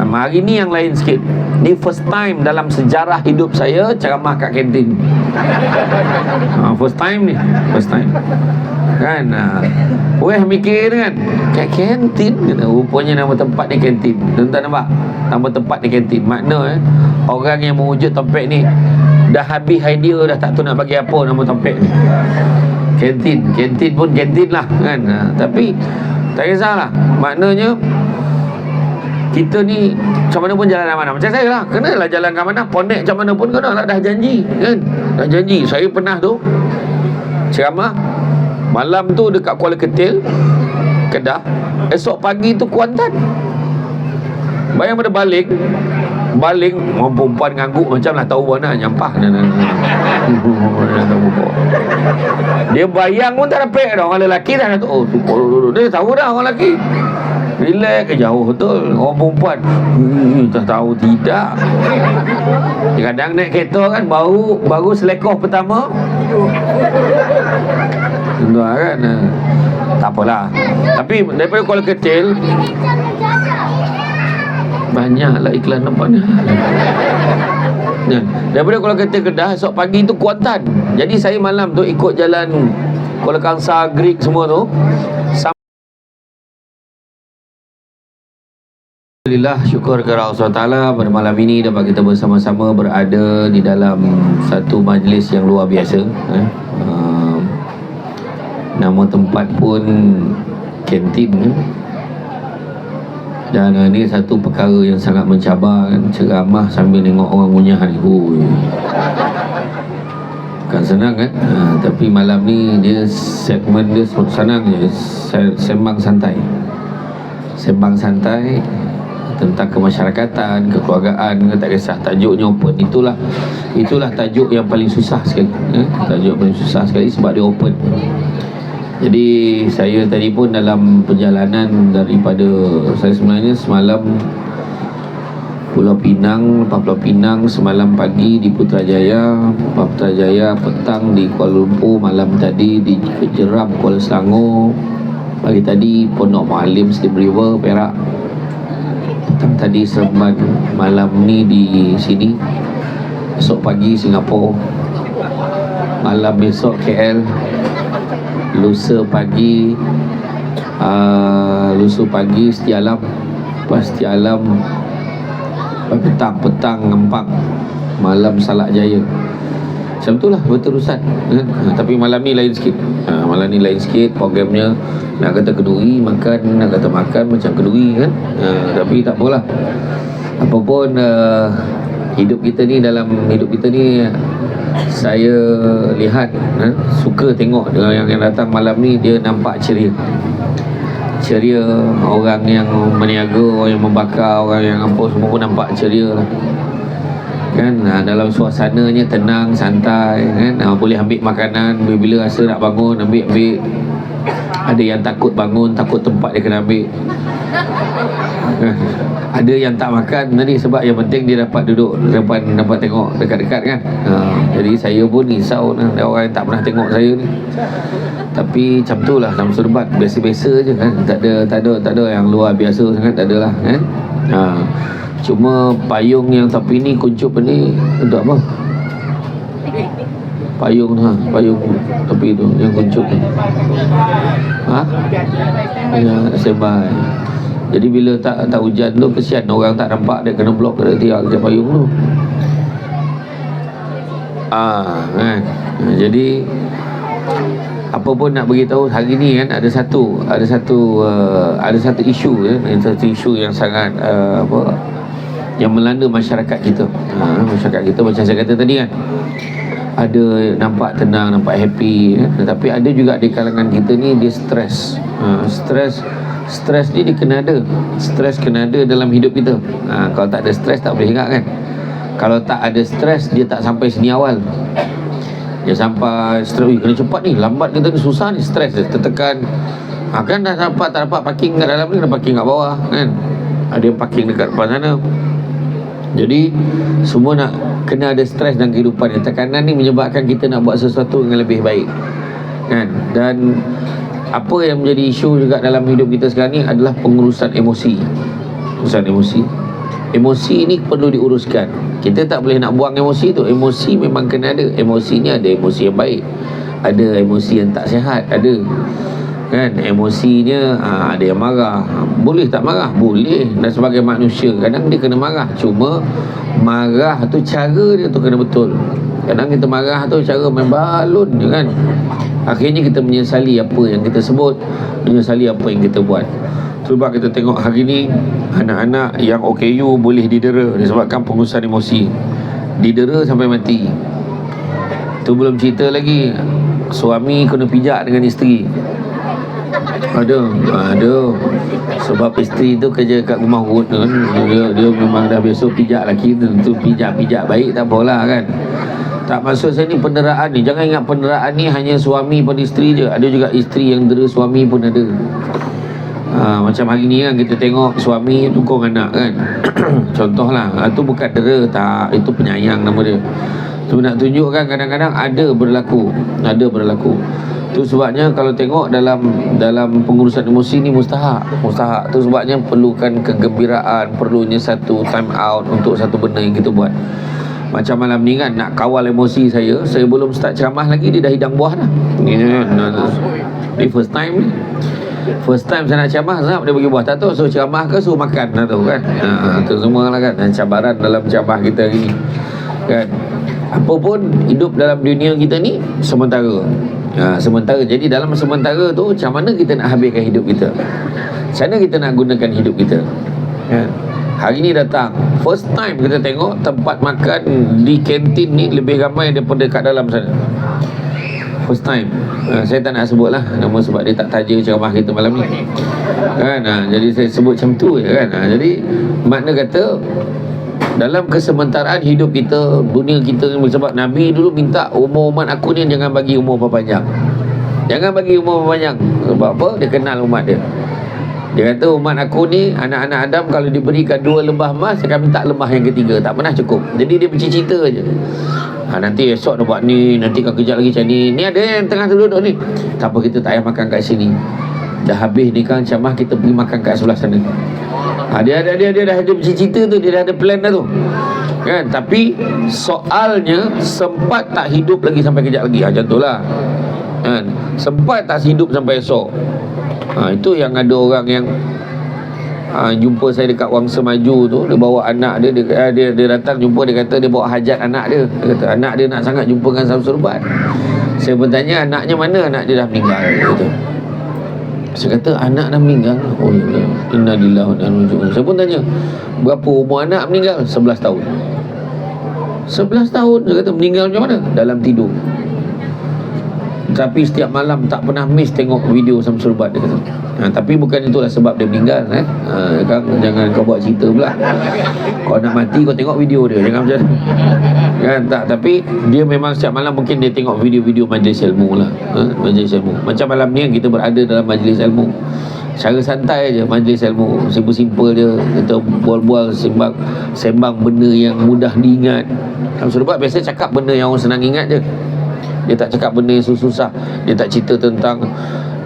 Hari ni yang lain sikit. Ni first time dalam sejarah hidup saya ceramah kat kantin. First time ni, first time. Kan, weh mikir kan, kat kantin, rupanya nama tempat ni kantin. Tuan-tuan nampak? Nama tempat ni kantin. Makna orang yang mewujud topik ni dah habis idea, dah tak tahu nak bagi apa nama topik ni. Kantin, kantin pun kantin lah kan. Tapi tak kisahlah. Maknanya kita ni macam mana pun jalan amanah. Macam saya lah, kenalah jalan amanah. Pondek macam mana pun kenalah, dah janji kan. Dah janji. Saya pernah tu ceramah malam tu dekat Kuala Ketil, Kedah. Esok pagi tu Kuantan. Bayang pada balik orang perempuan ngangguk macam lah tahu mana nyampah. Dia bayang pun tak dapat dah. Orang lelaki dah tahu. Dia tahu dah orang lelaki. Relax ke jauh betul. Orang perempuan tak tahu tidak. Kadang naik kereta kan, baru selekoh pertama tuan kan. Tak apalah. Tapi daripada Kuala Ketil banyaklah iklan nampak ni. Daripada Kuala Ketil Kedah, esok pagi tu Kuantan. Jadi saya malam tu ikut jalan Kuala Kangsar, Greek semua tu. Alhamdulillah, syukur kepada Allah SWT pada malam ini dapat kita bersama-sama berada di dalam satu majlis yang luar biasa. Nama tempat pun kantin kan? Dan ini satu perkara yang sangat mencabar kan? Ceramah sambil tengok orang ngunyah ni. Bukan senang kan? Tapi malam ni dia segmen dia senang je. Sembang santai. Sembang santai tentang kemasyarakatan, kekeluargaan, tak kisah tajuknya open. Itulah tajuk yang paling susah sekali. Tajuk paling susah sekali sebab dia open. Jadi saya tadi pun dalam perjalanan daripada, saya sebenarnya semalam Pulau Pinang, lepas Pulau Pinang semalam pagi di Putrajaya, Putrajaya petang di Kuala Lumpur, malam tadi di Jeram Kuala Selangor, pagi tadi Pondok Muallim Slim River Perak, petang tadi Seremban, malam ni di sini, esok pagi Singapura, malam besok KL, lusa pagi Setia Alam, lepas Setia Alam petang Ngempang, malam Salak Jaya. Macam itulah berterusan kan? Tapi malam ni lain sikit. Malam ni lain sikit programnya. Nak kata kenduri makan, nak kata makan macam kenduri kan. Tapi tak apalah. Apapun hidup kita ni, dalam hidup kita ni saya lihat suka tengok yang datang malam ni, dia nampak ceria. Ceria, orang yang meniaga, orang yang membakar, orang yang apa, semua pun nampak ceria lah kan. Dalam suasananya tenang, santai kan. Boleh ambil makanan bila rasa nak bangun, ambil. Ada yang takut bangun, takut tempat dia kena ambil. Ada yang tak makan tadi sebab yang penting dia dapat duduk depan, dapat tengok dekat-dekat kan. Jadi saya pun risau ada orang yang tak pernah tengok saya ni. Tapi macam tu lah, dalam Seremban biasa-biasa je kan. Tak ada yang luar biasa sangat, tak adalah kan. Cuma payung yang tapi ni kuncup ni untuk apa? Payung tapi tu yang kuncup ni. Ya, sembai. Jadi bila tak hujan tu kesian orang tak nampak, dia kena blok dia tiang je payung tu. Kan. Jadi apa pun nak beritahu hari ni kan, ada satu isu kan, satu isu yang sangat yang melanda masyarakat kita. Masyarakat kita macam saya kata tadi kan, ada nampak tenang, nampak happy kan? Tetapi ada juga di kalangan kita ni dia stres. Stres ni dia kena ada. Stres kena ada dalam hidup kita. Kalau tak ada stres tak boleh ingat kan. Kalau tak ada stres, dia tak sampai sini awal. Dia sampai stres, kena cepat ni, lambat kita ni susah ni, stres dia tertekan. Kan dah tak dapat parking kat dalam ni, kena parking kat bawah kan. Ada yang parking dekat depan sana. Jadi semua nak kena ada stres dalam kehidupan. Tekanan ni menyebabkan kita nak buat sesuatu yang lebih baik kan. Dan apa yang menjadi isu juga dalam hidup kita sekarang ni adalah pengurusan emosi. Pengurusan emosi. Emosi ni perlu diuruskan. Kita tak boleh nak buang emosi tu. Emosi memang kena ada. Emosi ni ada emosi yang baik, ada emosi yang tak sihat, ada kan. Emosinya ada yang marah. Boleh tak marah? Boleh. Dan sebagai manusia kadang dia kena marah. Cuma marah tu cara dia tu kena betul. Kadang kita marah tu cara main balun je kan. Akhirnya kita menyesali apa yang kita sebut, menyesali apa yang kita buat. Sebab kita tengok hari ni anak-anak yang OKU boleh didera disebabkan pengurusan emosi. Didera sampai mati. Tu belum cerita lagi suami kena pijak dengan isteri. Ada. Sebab isteri tu kerja kat rumah urut kan. Dia memang dah biasa pijak lelaki tu, pijak baik tak apalah kan. Tak, maksud saya ni penderaan ni. Jangan ingat penderaan ni hanya suami pada isteri je. Ada juga isteri yang dera suami pun ada. Macam hari ni kan kita tengok suami tukung anak kan. Contohlah, itu bukan dera tak, itu penyayang nama dia. Tu nak tunjukkan kadang-kadang ada berlaku. Tu sebabnya kalau tengok dalam pengurusan emosi ni mustahak. Tu sebabnya perlukan kegembiraan, perlunya satu time out untuk satu benda yang kita buat. Macam malam ni kan, nak kawal emosi saya belum start ceramah lagi dia dah hidang buah dah. Ni first time ni. First time saya nak ceramah, Zab dia bagi buah. Tak tahu suruh ceramah ke suruh makan, tak tahu kan. Itu semua lah kan. Dan cabaran dalam ceramah kita hari ni kan. Apa pun hidup dalam dunia kita ni sementara. Sementara. Jadi dalam sementara tu, macam mana kita nak habiskan hidup kita? Macam mana kita nak gunakan hidup kita? Hari ni datang, first time kita tengok tempat makan di kantin ni lebih ramai daripada kat dalam sana. First time. Saya tak nak sebut lah nama sebab dia tak taja ceramah kita malam ni kan. Jadi saya sebut macam tu je kan. Jadi makna kata dalam kesementaraan hidup kita, dunia kita, sebab Nabi dulu minta umur umat aku ni jangan bagi umur panjang. Jangan bagi umur panjang. Sebab apa? Dia kenal umat dia. Dia kata umat aku ni, anak-anak Adam kalau diberikan 2 lembah emas, saya akan minta lembah yang ketiga. Tak pernah cukup. Jadi dia bercerita je. Nanti esok nak buat ni, nanti kau kejap lagi macam ni. Ni ada yang tengah duduk ni. Tak apa, kita tak payah makan kat sini. Dah habis ni kan ceramah, kita pergi makan kat sebelah sana. Dia dah ada bercerita tu, dia dah ada plan dah tu kan. Tapi soalnya sempat tak hidup lagi sampai kejap lagi. Macam tu lah kan. Sempat tak hidup sampai esok. Itu yang ada orang yang jumpa saya dekat Wangsa Maju tu, dia bawa anak dia, dia datang jumpa, dia kata dia bawa hajat anak dia. Dia kata anak dia nak sangat jumpa dengan Samsul Ubat. Saya bertanya anaknya mana, anak dia dah meninggal. Saya kata anak dah meninggal. Oh ya, innalillahi wa inna ilaihi raji'un. Saya pun tanya berapa umur anak meninggal? 11 tahun. 11 tahun. Saya kata meninggal macam mana? Dalam tidur. Tapi setiap malam tak pernah miss tengok video Samsul Ubat, dia kata. Tapi bukan itulah sebab dia meninggal jangan kau buat cerita pula. Kau nak mati kau tengok video dia, jangan macam kan. Tak, tapi dia memang setiap malam mungkin dia tengok video-video majlis ilmu lah. Majlis ilmu. Macam malam ni kita berada dalam majlis ilmu. Cara santai je majlis ilmu, simple je. Kita bual-bual sembang benda yang mudah diingat. Samsul Ubat biasa cakap benda yang orang senang ingat je. Dia tak cakap benda yang susah. Dia tak cerita tentang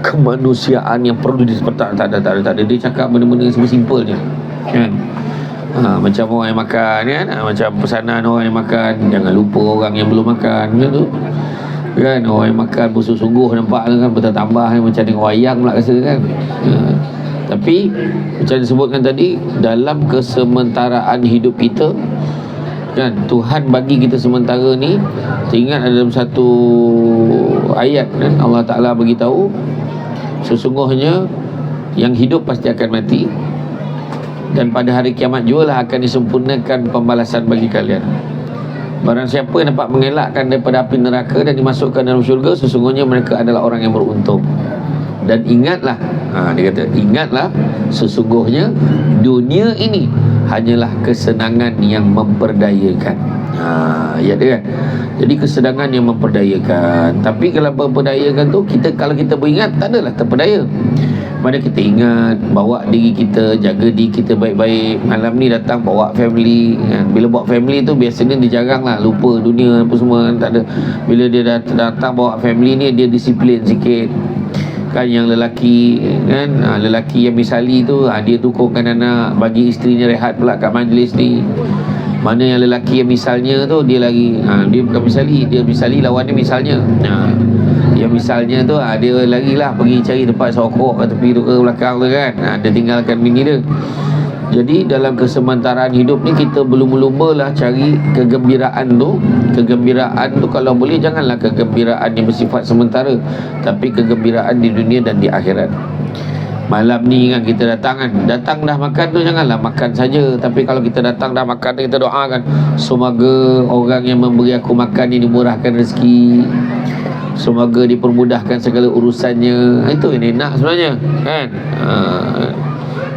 kemanusiaan yang perlu disepetak. Tak ada. Dia cakap benda-benda yang simple je kan. Macam orang yang makan kan, macam pesanan orang yang makan, jangan lupa orang yang belum makan macam tu kan. Orang yang makan bersungguh-sungguh nampak kan, bertambah macam tengok wayang pula rasa kan. Tapi macam disebutkan tadi, dalam kesementaraan hidup kita kan, Tuhan bagi kita sementara ni. Teringat dalam satu ayat kan, Allah Ta'ala beritahu sesungguhnya yang hidup pasti akan mati, dan pada hari kiamat jugalah akan disempurnakan pembalasan bagi kalian. Barang siapa yang dapat mengelakkan daripada api neraka dan dimasukkan dalam syurga, sesungguhnya mereka adalah orang yang beruntung. Dan ingatlah, dia kata ingatlah, sesungguhnya dunia ini hanyalah kesenangan yang memperdayakan. Ya dia kan. Jadi kesenangan yang memperdayakan. Tapi kalau memperdayakan tu, kalau kita beringat, tak adalah terperdaya. Mana kita ingat, bawa diri kita, jaga diri kita baik-baik. Malam ni datang bawa family kan. Bila bawa family tu biasanya dia jarang lah lupa dunia apa semua kan. Tak ada. Bila dia datang bawa family ni, dia disiplin sikit kan yang lelaki kan, lelaki yang misali tu dia tukungkan anak, bagi isterinya rehat pula kat majlis ni. Mana yang lelaki yang misalnya tu dia lagi dia bukan misali, dia misali lawan dia misalnya. Yang misalnya tu dia lagi lah pergi cari tempat sokok kat tepi tu ke belakang tu kan, dia tinggalkan bini dia. Jadi dalam kesementaraan hidup ni kita berlumba-lumba lah cari kegembiraan tu. Kegembiraan tu kalau boleh janganlah kegembiraan yang bersifat sementara, tapi kegembiraan di dunia dan di akhirat. Malam ni kan kita datang dah makan tu, janganlah makan saja, tapi kalau kita datang dah makan, kita doakan semoga orang yang memberi aku makan ni dimurahkan rezeki, semoga dipermudahkan segala urusannya. Itu yang nak sebenarnya kan.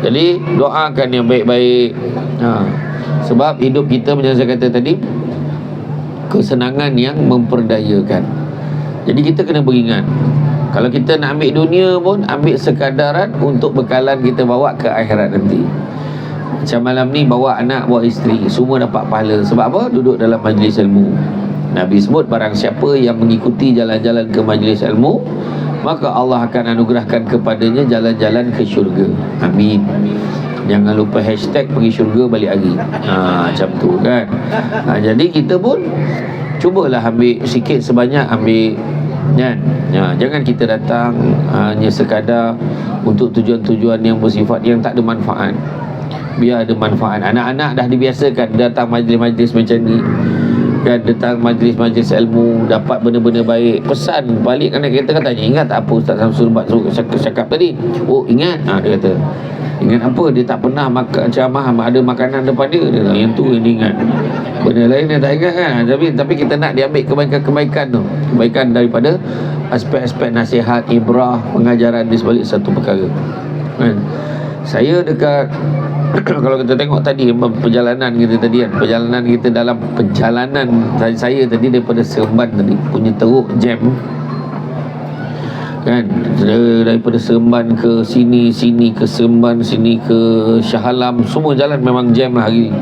Jadi doakan yang baik-baik. Sebab hidup kita macam saya kata tadi, kesenangan yang memperdayakan. Jadi kita kena beringat, kalau kita nak ambil dunia pun ambil sekadaran untuk bekalan kita bawa ke akhirat nanti. Macam malam ni bawa anak, bawa isteri, semua dapat pahala. Sebab apa? Duduk dalam majlis ilmu. Nabi sebut barang siapa yang mengikuti jalan-jalan ke majlis ilmu, maka Allah akan anugerahkan kepadanya jalan-jalan ke syurga. Amin. Jangan lupa hashtag pergi syurga balik hari. Macam tu kan. Jadi kita pun cubalah ambil sikit sebanyak, ambil kan. Jangan kita datang hanya sekadar untuk tujuan-tujuan yang bersifat yang tak ada manfaat. Biar ada manfaat. Anak-anak dah dibiasakan datang majlis-majlis macam ni kan, datang majlis-majlis ilmu, dapat benda-benda baik. Pesan balik anak kita, kan tanya, ingat tak apa Ustaz Samsul buat cakap tadi? Oh ingat. Dia kata ingat apa? Dia tak pernah makan ceramah ada makanan depan dia. Dia kata, yang tu yang dia ingat, benda lain dia tak ingat kan. Tapi kita nak dia ambil kebaikan-kebaikan tu, kebaikan daripada aspek-aspek nasihat, ibrah, pengajaran di sebalik satu perkara kan. Saya dekat kalau kita tengok tadi perjalanan kita tadi kan, perjalanan kita dalam perjalanan saya tadi daripada Seremban tadi punya teruk jam kan, daripada Seremban ke sini ke Seremban, sini ke Shah Alam, semua jalan memang jam lah hari ni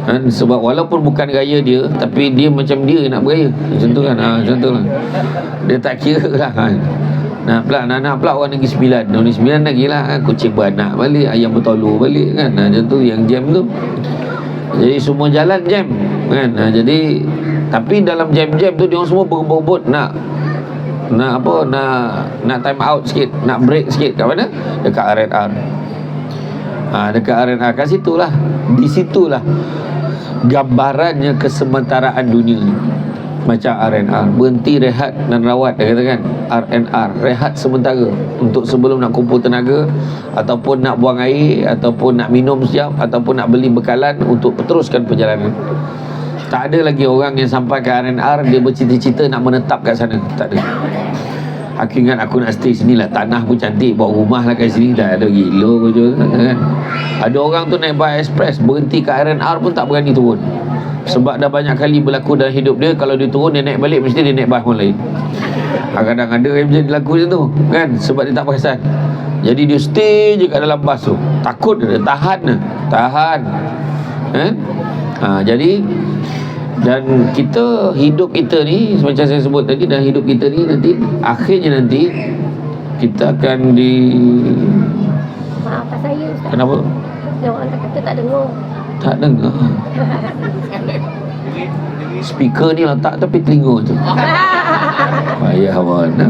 kan. Sebab walaupun bukan gaya dia, tapi dia macam dia nak bergaya macam tu kan. Macam tu lah, dia tak kira lah kan. Nak pula orang Negeri Sembilan, Negeri Sembilan lagi lah kan? Kucing beranak balik, ayam bertolur balik kan. Macam tu yang jam tu. Jadi semua jalan jam kan. Jadi tapi dalam jam-jam tu dia orang semua berebut nak time out sikit, nak break sikit. Kat mana? Dekat R&R. Dekat R&R kat situlah. Di situlah gambarannya kesementaraan dunia ni. Macam R&R, berhenti rehat dan rawat, dia katakan R&R, rehat sementara untuk sebelum nak kumpul tenaga, ataupun nak buang air, ataupun nak minum sekejap, ataupun nak beli bekalan untuk teruskan perjalanan. Tak ada lagi orang yang sampai ke R&R dia bercita-cita nak menetap kat sana. Tak ada. Aku ingat aku nak stay sini lah, tanah pun cantik, buat rumah lah kat sini. Tak ada, gila kan. Ada orang tu naik bus express, berhenti ke R&R pun tak berani turun. Sebab dah banyak kali berlaku dalam hidup dia, kalau dia turun dia naik balik, mesti dia naik bas orang lain. Kadang ada yang jadi berlaku macam tu kan, sebab dia tak perasan. Jadi dia stay je kat dalam bas tu, takut dia, tahan kan. Jadi dan kita, hidup kita ni macam saya sebut tadi, dan hidup kita ni nanti akhirnya nanti kita akan Maaf saya Ustaz. Kenapa? Dia orang kata tak dengar. Tak dengar. Speaker ni letak tepi telinga tu. Payah mana.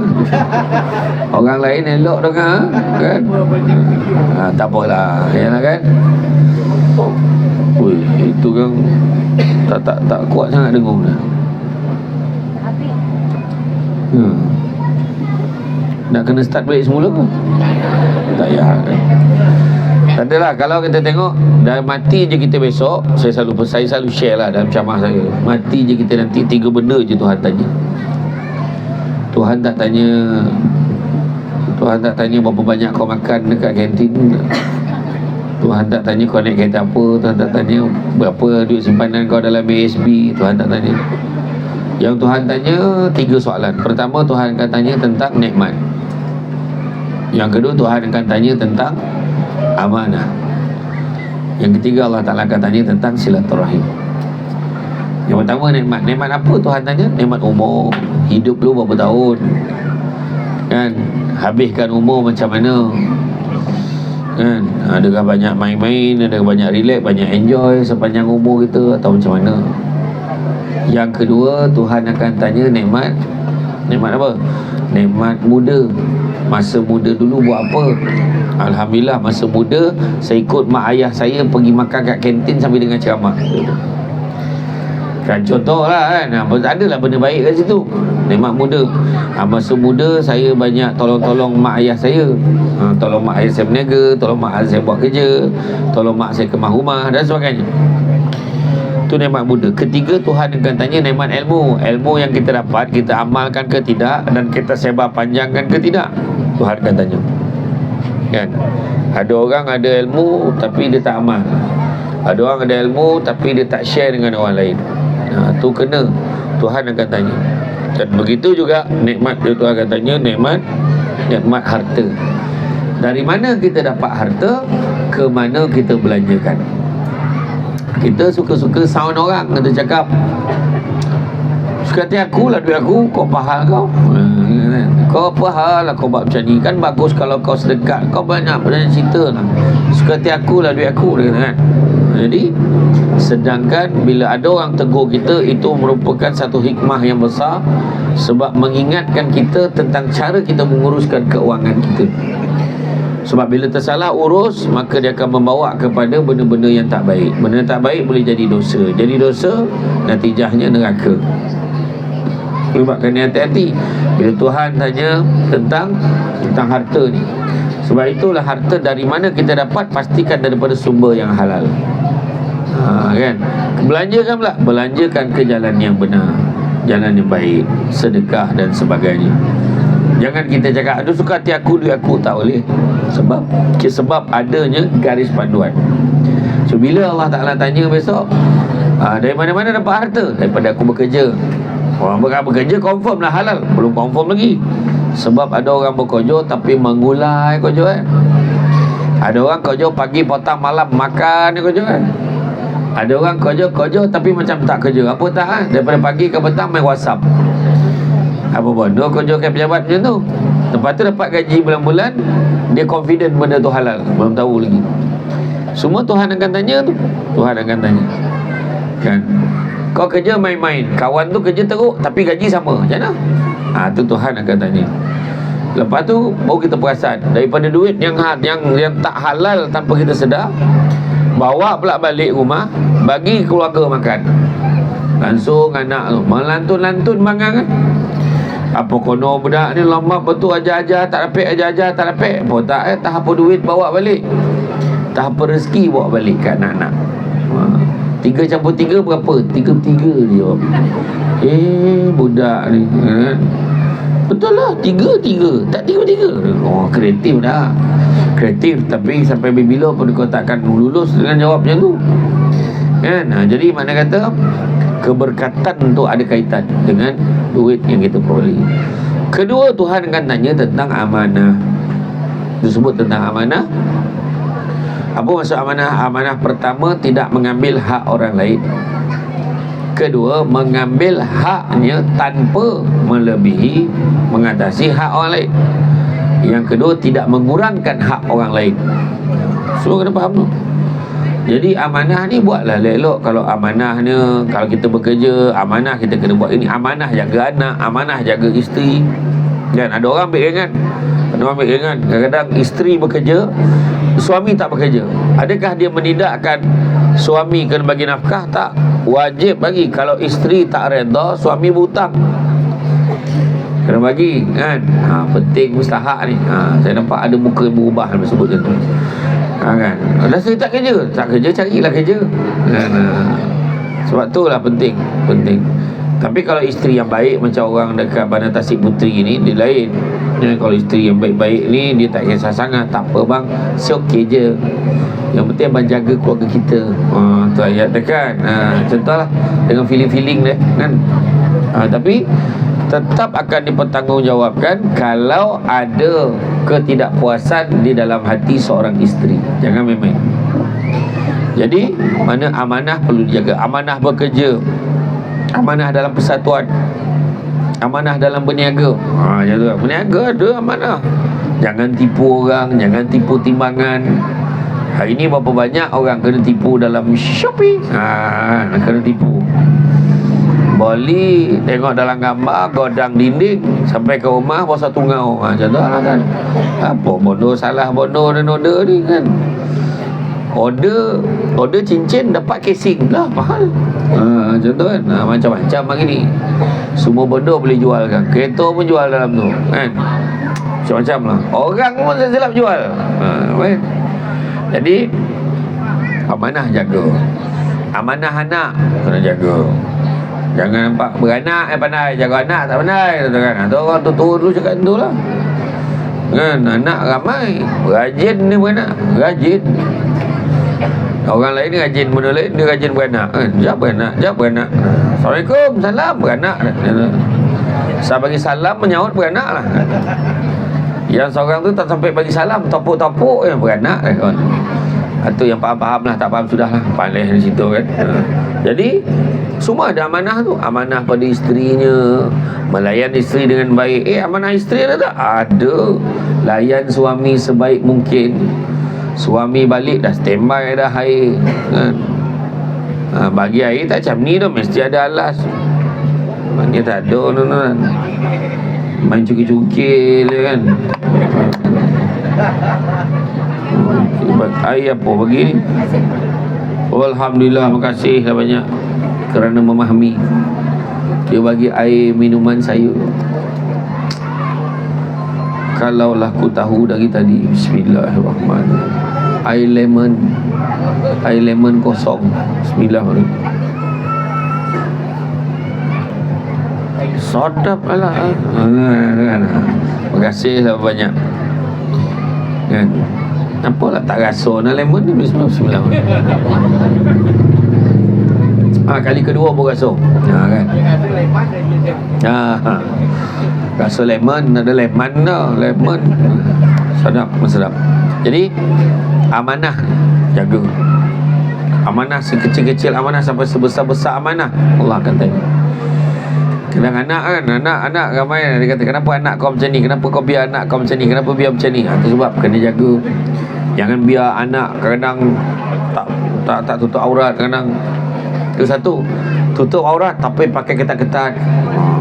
Orang lain elok dengar kan. Tak apalah, yalah kan. Ui, itu kan tak kuat sangat dengung dah. Nak kena start balik semula ke? Tak payah kan. Tak adalah, kalau kita tengok dah mati je kita besok, saya selalu share lah dalam ceramah saya. Mati je kita nanti, 3 benda je Tuhan tanya. Tuhan tak tanya berapa banyak kau makan dekat kantin. Tuhan tak tanya kau naik kereta apa. Tuhan tak tanya berapa duit simpanan kau dalam BSB. Tuhan tak tanya. Yang Tuhan tanya 3 soalan. Pertama, Tuhan akan tanya tentang nikmat. Yang kedua, Tuhan akan tanya tentang amanah. Yang ketiga, Allah Ta'ala akan tanya tentang silaturahim. Yang pertama, nikmat. Nikmat apa Tuhan tanya? Nikmat umur. Hidup lu berapa tahun kan, habiskan umur macam mana, kan, adakah banyak main-main, adakah banyak relax, banyak enjoy sepanjang umur kita, atau macam mana. Yang kedua, Tuhan akan tanya nikmat apa? Nikmat muda. Masa muda dulu buat apa? Alhamdulillah, masa muda saya ikut mak ayah saya pergi makan kat kantin sambil dengar ceramah. Kan contohlah kan, adalah benda baik kat situ. Nikmat muda. Masa muda saya banyak tolong-tolong mak ayah saya. Tolong mak ayah saya berniaga, tolong mak ayah saya buat kerja, tolong mak saya kemas rumah dan sebagainya. Itu nikmat muda. Ketiga, Tuhan akan tanya nikmat ilmu. Ilmu yang kita dapat, kita amalkan ke tidak, dan kita sebar panjangkan ke tidak. Tuhan akan tanya. Kan? Ada orang ada ilmu tapi dia tak amal. Ada orang ada ilmu tapi dia tak share dengan orang lain. Tu kena, Tuhan akan tanya. Dan begitu juga nikmat, Tuhan akan tanya nikmat harta. Dari mana kita dapat harta, ke mana kita belanjakan. Kita suka-suka sound orang, kita cakap, suka hati aku lah duit aku, kau apa hal kau? Kau apa hal lah kau buat macam ni? Kan bagus kalau kau sedekat, kau banyak cerita lah. Suka hati aku lah duit aku, dia kata kan. Jadi sedangkan bila ada orang tegur kita, itu merupakan satu hikmah yang besar, sebab mengingatkan kita tentang cara kita menguruskan keuangan kita. Sebab bila tersalah urus, maka dia akan membawa kepada benda-benda yang tak baik. Benda yang tak baik boleh jadi dosa. Jadi dosa, natijahnya neraka. Sebab kena hati-hati bila Tuhan tanya tentang harta ni. Sebab itulah harta dari mana kita dapat, pastikan daripada sumber yang halal. Kan? Belanjakan pula, belanjakan ke jalan yang benar, jalan yang baik, sedekah dan sebagainya. Jangan kita cakap, aduh suka hati aku, duit aku. Tak boleh. Sebab adanya garis panduan. So bila Allah Ta'ala tanya besok, dari mana-mana dapat harta? Daripada aku bekerja. Orang bekerja confirm lah halal. Belum confirm lagi. Sebab ada orang bekerja tapi mengulai kerja kan. Ada orang kerja pagi, petang, malam makan kerja kan. Ada orang kerja tapi macam tak kerja. Apa tak kan? Daripada pagi ke petang main WhatsApp. Apa bodoh kerja kat pejabat macam tu. Lepas tu dapat gaji bulan-bulan, dia confident benda tu halal. Belum tahu lagi. Semua Tuhan akan tanya tu. Tuhan akan tanya. Kan? Kau kerja main-main, kawan tu kerja teruk tapi gaji sama. Macam mana? Tu Tuhan akan tanya. Lepas tu baru kita perasan, daripada duit yang tak halal tanpa kita sedar, bawa pula balik rumah, bagi keluarga makan. Langsung anak tu melantun-lantun bangang kan. Apa kono budak ni lama betul, ajar-ajar tak dapat, ajar-ajar tak dapat. Apa tak tak apa duit bawa balik, tak apa rezeki bawa balik kat anak-anak. 3 campur 3 berapa? 3 dia jawab. Budak ni kan? Betul lah, 3 tak 3. Kreatif dah. Kreatif, tapi sampai bila pun kau takkan lulus dengan jawab macam tu kan. Jadi mana kata keberkatan tu ada kaitan dengan duit yang kita peroleh. Kedua, Tuhan akan tanya tentang amanah. Disebut tentang amanah. Apa maksud amanah? Amanah pertama, tidak mengambil hak orang lain. Kedua, mengambil haknya tanpa melebihi, mengatasi hak orang lain. Yang kedua, tidak mengurangkan hak orang lain. Semua kena faham tu. Jadi amanah ni buatlah elok. Kalau amanahnya, kalau kita bekerja, amanah kita kena buat ini. Amanah jaga anak, amanah jaga isteri. Dan ada orang ambil ringan. Kadang-kadang isteri bekerja, suami tak bekerja. Adakah dia menidakkan suami kena bagi nafkah? Tak. Wajib bagi. Kalau isteri tak redha, suami berhutang, kena bagi kan. Penting mustahak ni. Saya nampak ada muka berubah sebut macam tu. Kan. Dah saya tak kerja, carilah kerja kan. Sebab tu lah penting. Tapi kalau isteri yang baik, macam orang dekat Bandar Tasik Puteri ni, dia lain. Kalau isteri yang baik-baik ni, dia tak kisah sangat. Tak apa bang, saya okey je. Yang penting abang jaga keluarga kita. Tu ayat dia kan. Contohlah dengan feeling-feeling dia kan. Tapi tetap akan dipertanggungjawabkan kalau ada ketidakpuasan di dalam hati seorang isteri. Jangan main-main. Jadi mana amanah perlu dijaga. Amanah bekerja, amanah dalam persatuan, Amanah dalam berniaga. Macam tu. Berniaga ada amanah. Jangan tipu orang, jangan tipu timbangan. Hari ni berapa banyak orang kena tipu dalam Shopee. Kena tipu. Beli, tengok dalam gambar godang dinding, sampai ke rumah bawa satu ngau. Macam tu lah kan. Apa bodoh salah bodoh dan order ni kan. Order cincin dapat casing lah, mahal. Macam tu kan. Macam-macam hari ni. Semua benda boleh jual kan. Kereta pun jual dalam tu kan. Macam-macam lah. Orang pun silap jual. Kan. Jadi amanah jaga. Amanah anak kena jaga. Jangan nampak beranak pandai, jaga anak tak pandai kan. Tu orang tua dulu cakap tu lah kan. Anak ramai, rajin dia beranak, rajin. Orang lain ni rajin benda lain, dia rajin beranak kan. Jap beranak. Assalamualaikum, salam, beranak. Saya bagi salam, menyahut, beranak lah. Yang seorang tu tak sampai bagi salam, topuk-topuk yang beranak kan. Itu yang faham-faham lah, tak faham sudah lah, pandai di situ kan. Jadi semua ada amanah tu. Amanah pada isterinya, melayan isteri dengan baik. Amanah isteri ada tak? Ada. Layan suami sebaik mungkin. Suami balik dah standby dah air kan. Bagi air tak macam ni tu, mesti ada alas. Dia tak ada kan. Main cukil-cukil kan. Air apa bagi ni? Alhamdulillah, makasih dah banyak kerana memahami. Dia bagi air minuman saya. Kalaulah ku tahu dari tadi. Bismillahirrahmanirrahim. Air lemon kosong. Bismillahirrahmanirrahim. Sedap lah. Terima kasih lah banyak kan. Apalah tak rasa nak lemon ni. Bismillahirrahmanirrahim. Kali kedua pun rasa kan. Rasa lemon, ada lemon dah. Lemon sedap. Jadi amanah jaga. Amanah sekecil-kecil amanah sampai sebesar-besar amanah, Allah akan tanya. Kadang anak kan, anak ramai dia kata, kenapa anak kau macam ni, kenapa kau biar anak kau macam ni, kenapa biar macam ni. Itu sebab kena jaga. Jangan biar anak kadang tak tutup aurat. Kadang itu satu, tutup aurat tapi pakai ketat-ketat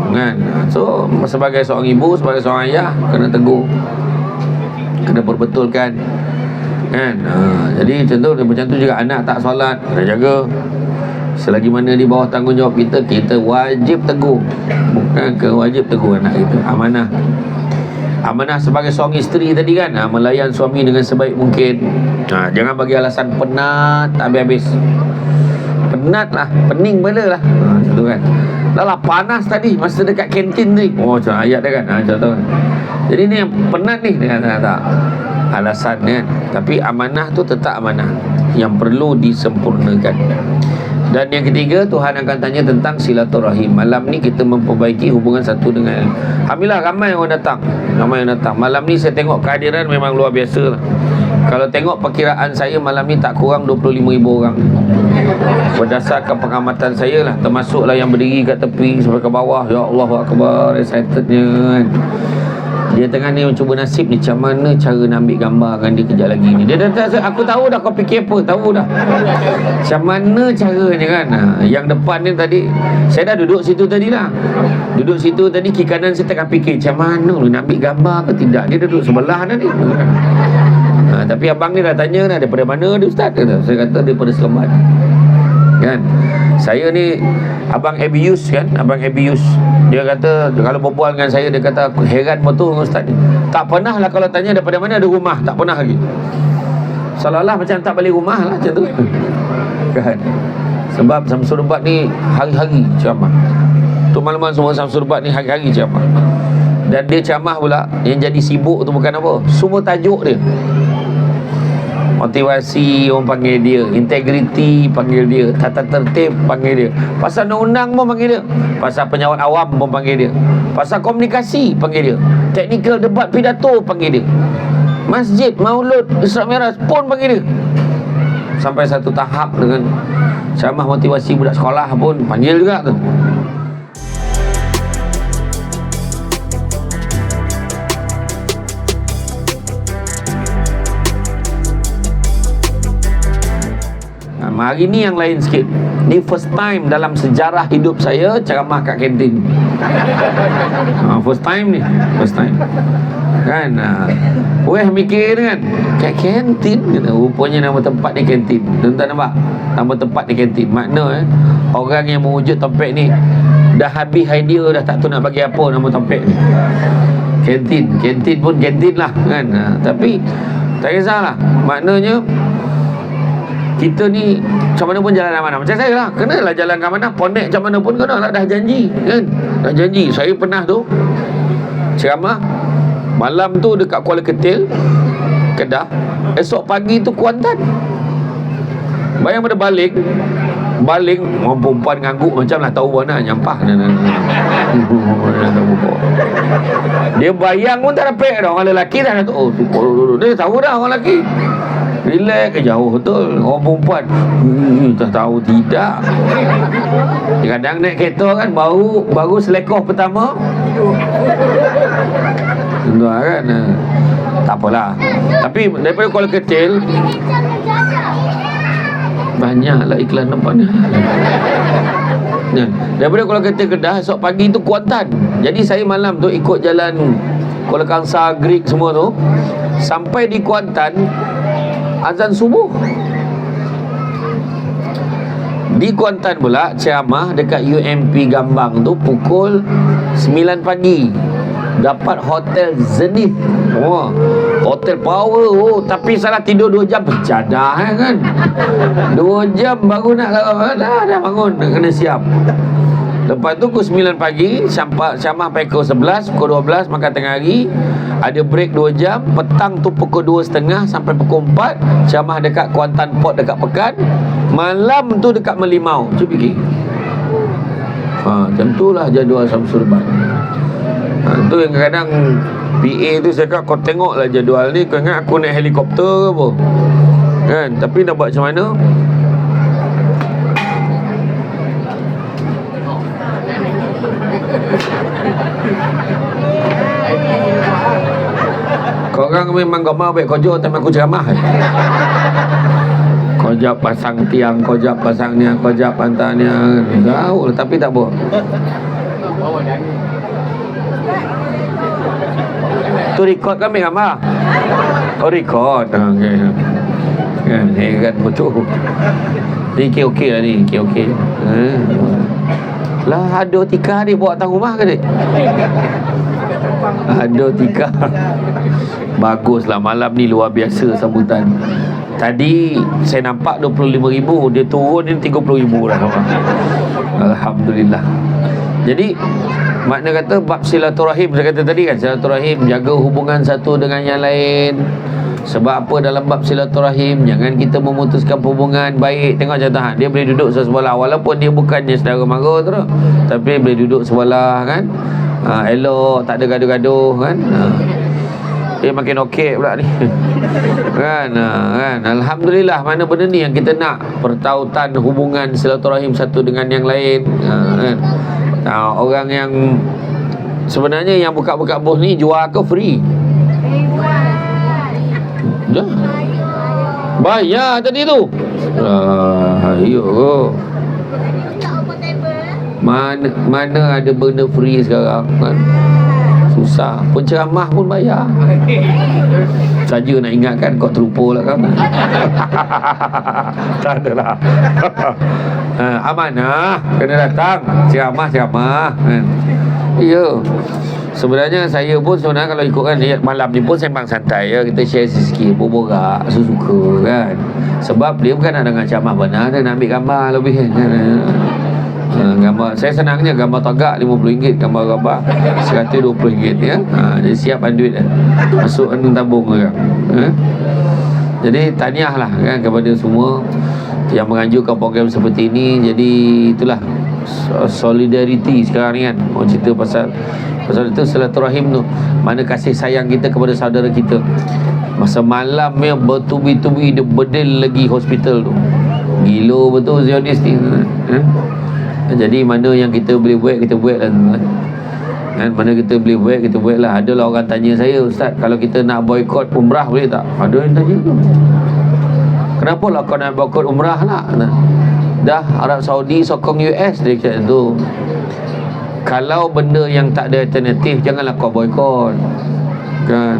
kan. So sebagai seorang ibu, sebagai seorang ayah, kena tegur, kena perbetulkan kan. Jadi contoh macam tu juga, anak tak solat, kena jaga. Selagi mana di bawah tanggungjawab kita, kita wajib tegur. Bukan ke wajib tegur anak kita. Amanah. Amanah sebagai seorang isteri tadi kan, melayan suami dengan sebaik mungkin. Jangan bagi alasan penat habis-habis. Penat lah, pening bela lah. Macam kan. Dah lah panas tadi masa dekat kantin tadi. Macam ayat dia kan. Contoh kan. Jadi ni yang penat ni dia kata tak. Alasan kan. Tapi amanah tu tetap amanah yang perlu disempurnakan. Dan yang ketiga, Tuhan akan tanya tentang silaturahim. Malam ni kita memperbaiki hubungan satu dengan lain. Alhamdulillah ramai orang datang. Malam ni saya tengok kehadiran memang luar biasa lah. Kalau tengok perkiraan saya malam ni tak kurang 25,000 orang. Berdasarkan pengamatan saya lah, termasuklah yang berdiri kat tepi sampai ke bawah. Ya Allah Akbar, excitednya kan. Dia tengah ni mencuba nasib ni, macam mana cara nak ambil gambar dengan dia kejap lagi ni. Dia dah, aku tahu dah kau fikir apa, tahu dah macam mana caranya kan. Yang depan ni tadi, saya dah duduk situ tadi lah. Duduk situ tadi, kiri kanan saya tengah fikir macam mana nak ambil gambar ke tidak. Dia duduk sebelah dah ni. Tapi abang ni dah tanya dah, daripada mana dia ustaz? Saya kata daripada Selamat kan. Saya ni abang Abius kan, abang Abius. Dia kata kalau berbual dengan saya, dia kata aku heran betul dengan ustaz ni. Tak pernah lah kalau tanya daripada mana ada rumah, tak pernah lagi. Seolah-olah macam tak balik rumah lah macam tu kan. Sebab Samsul Ubat ni hari-hari ceramah. Tu makluman semua, Samsul Ubat ni hari-hari ceramah. Dan dia ceramah pula, yang jadi sibuk tu bukan apa, semua tajuk dia. Motivasi orang panggil dia, integriti panggil dia, tata tertib panggil dia, pasal undang-undang pun panggil dia, pasal penyawat awam pun panggil dia, pasal komunikasi panggil dia, teknikal debat pidato panggil dia, masjid, maulud, Isra Mi'raj pun panggil dia. Sampai satu tahap dengan ceramah motivasi budak sekolah pun panggil juga tu. Hari ni yang lain sikit. Ni first time dalam sejarah hidup saya ceramah kat kantin. First time ni, first time. Kan? Weh mikir kan, kat kantin kata, rupanya nama tempat ni kantin. Tuan-tuan nampak? Nama tempat ni kantin. Makna orang yang mewujud topik ni dah habis idea dah, tak tahu nak bagi apa nama topik ni. Kantin pun kantin lah kan. Tapi tak kisahlah. Maknanya kita ni macam mana pun jalan amanah. Macam saya lah, kenalah jalan amanah. Ponek macam mana pun kena lah, dah janji kan. Dah janji. Saya pernah tu ceramah malam tu dekat Kuala Ketil, Kedah. Esok pagi tu Kuantan. Bayang pada balik orang perempuan ngangguk macam lah tahu mana nyampah. Dia bayang pun tak dapat dah. Orang lelaki dah tahu. Dia tahu dah orang lelaki. Relax ke jauh betul. Orang perempuan tak tahu tidak. Kadang naik kereta kan, baru selekoh pertama kan. Tak apalah. Tapi daripada Kuala Ketil banyaklah iklan nampak ni. Daripada Kuala Ketil Kedah, esok pagi tu Kuantan. Jadi saya malam tu ikut jalan Kuala Kangsar, Greek semua tu. Sampai di Kuantan azan subuh. Di Kuantan pula ceramah dekat UMP Gambang tu pukul 9 pagi. Dapat hotel Zenith. Hotel power. Tapi salah tidur 2 jam berjadah kan. 2 jam baru nak dah bangun, kena siap. Lepas tu pukul 9 pagi ceramah pukul 11, pukul 12 makan tengah hari. Ada break 2 jam. Petang tu pukul 2.30 sampai pukul 4 ceramah dekat Kuantan Port dekat Pekan. Malam tu dekat Melimau. Cuba fikir. Tentulah jadual Samsul Bar. Tu yang kadang PA tu saya kata, kau tengoklah jadual ni, kau ingat aku naik helikopter ke apa kan. Tapi nak buat macam mana. Korang memang gambar baik kojo tapi aku ceramah. Kojap pasang tiang, kojap pasang ni, kojap pantai ni. Tahu tapi tak boleh. Tu record kami gambar. Oh record. Okey. Kan heran betul. Ni okey lah ni, okey. Lah ada tika ni bawa datang rumah ke dik? Ada tika. Baguslah malam ni luar biasa sambutan. Tadi saya nampak 25,000, dia turun ni 30,000 dah. Alhamdulillah. Jadi makna kata bab silaturahim, saya kata tadi kan, silaturahim, jaga hubungan satu dengan yang lain. Sebab apa dalam bab silaturahim, jangan kita memutuskan hubungan baik. Tengok contoh, dia boleh duduk sebelah, walaupun dia bukannya saudara mara terus, tapi boleh duduk sebelah kan. Elok, tak ada gaduh-gaduh kan. Dia makin okey pula ni. kan. Alhamdulillah, mana benda ni yang kita nak, pertautan hubungan silaturahim satu dengan yang lain. Kan. Orang yang sebenarnya yang buka-buka bos ni jual ke free? Dah bayar tadi tu. Ayo. Mana ada benda free sekarang kan? Susah. Penceramah pun bayar. Saja nak ingatkan kau terlupa lah kan. Tak adalah. Amanah kena datang ceramah kan. Ya. Sebenarnya saya pun kalau ikutkan malam ni pun sembang santai ya, kita share sikit, berborak sesuka kan. Sebab dia bukan nak dengar ceramah benar, dia nak ambil gambar lebih kan. Gambar saya senangnya gambar tagak RM50, gambar 120 ringgit ya. Jadi siapkan duit dah. Masuk tabung orang. Jadi tahniah lah kan kepada semua yang menganjurkan program seperti ini. Jadi itulah solidariti sekarang ni kan. Mau cerita pasal itu silaturahim tu, mana kasih sayang kita kepada saudara kita. Masa malam ya bertubi-tubi dia bedil lagi hospital tu. Gila betul Zionis ni. Jadi mana yang kita boleh buat, kita buat lah. Kan, mana kita boleh buat, kita buat lah. Adalah orang tanya saya, Ustaz, kalau kita nak boykot umrah boleh tak? Ada yang tanya tu. Kenapa lah kau nak boikot umrah lah? Dah Arab Saudi sokong US, dia cakap tu. Kalau benda yang tak ada alternatif, janganlah kau boikot. Kan?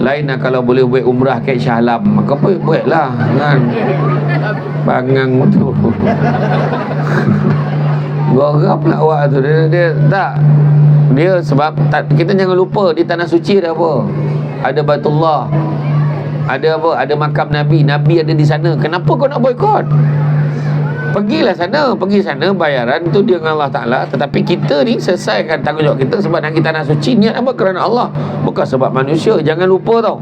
Lain lah kalau boleh buat umrah kat Shah Alam, maka buat lah kan. Bangang tu. Gorap lah awak tu. Dia tak. Dia sebab kita jangan lupa di tanah suci ada apa? Ada Baitullah. Ada apa? Ada makam Nabi. Nabi ada di sana. Kenapa kau nak boikot? Pergilah sana, pergi sana, bayaran tu dia dengan Allah Ta'ala. Tetapi kita ni selesaikan tanggungjawab kita sebab nak kita tanah suci. Niat apa? Kerana Allah, bukan sebab manusia. Jangan lupa tau,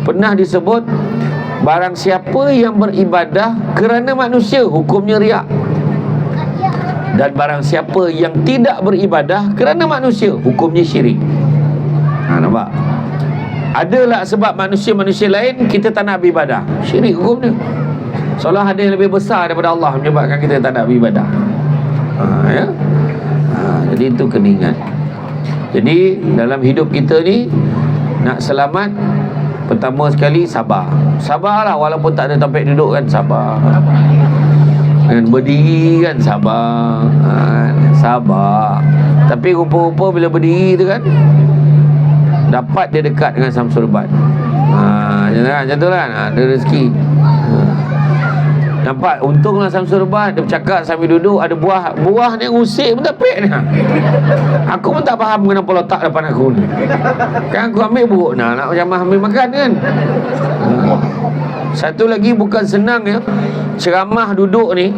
pernah disebut barang siapa yang beribadah kerana manusia, hukumnya riak. Dan barang siapa yang tidak beribadah kerana manusia, hukumnya syirik. Nampak? Adalah sebab manusia-manusia lain kita tak nak beribadah, syirik hukumnya. Seolah ada yang lebih besar daripada Allah menyebabkan kita tak nak beribadah. Ya? Jadi itu kena ingat. Jadi dalam hidup kita ni nak selamat, pertama sekali sabar. Sabarlah walaupun tak ada tempat duduk kan, sabar. Kan berdiri kan, sabar. Sabar. Tapi rupa-rupa bila berdiri tu kan, dapat dia dekat dengan Samsul Bad. Macam tu kan, ada rezeki. Nampak, untunglah Samsul Bad dia bercakap sambil duduk, ada buah ni usik pun tak pek ni. Aku pun tak faham kenapa letak depan aku ni. Kan aku ambil buruk nak macam ambil makan kan. Satu lagi bukan senang ya, ceramah duduk ni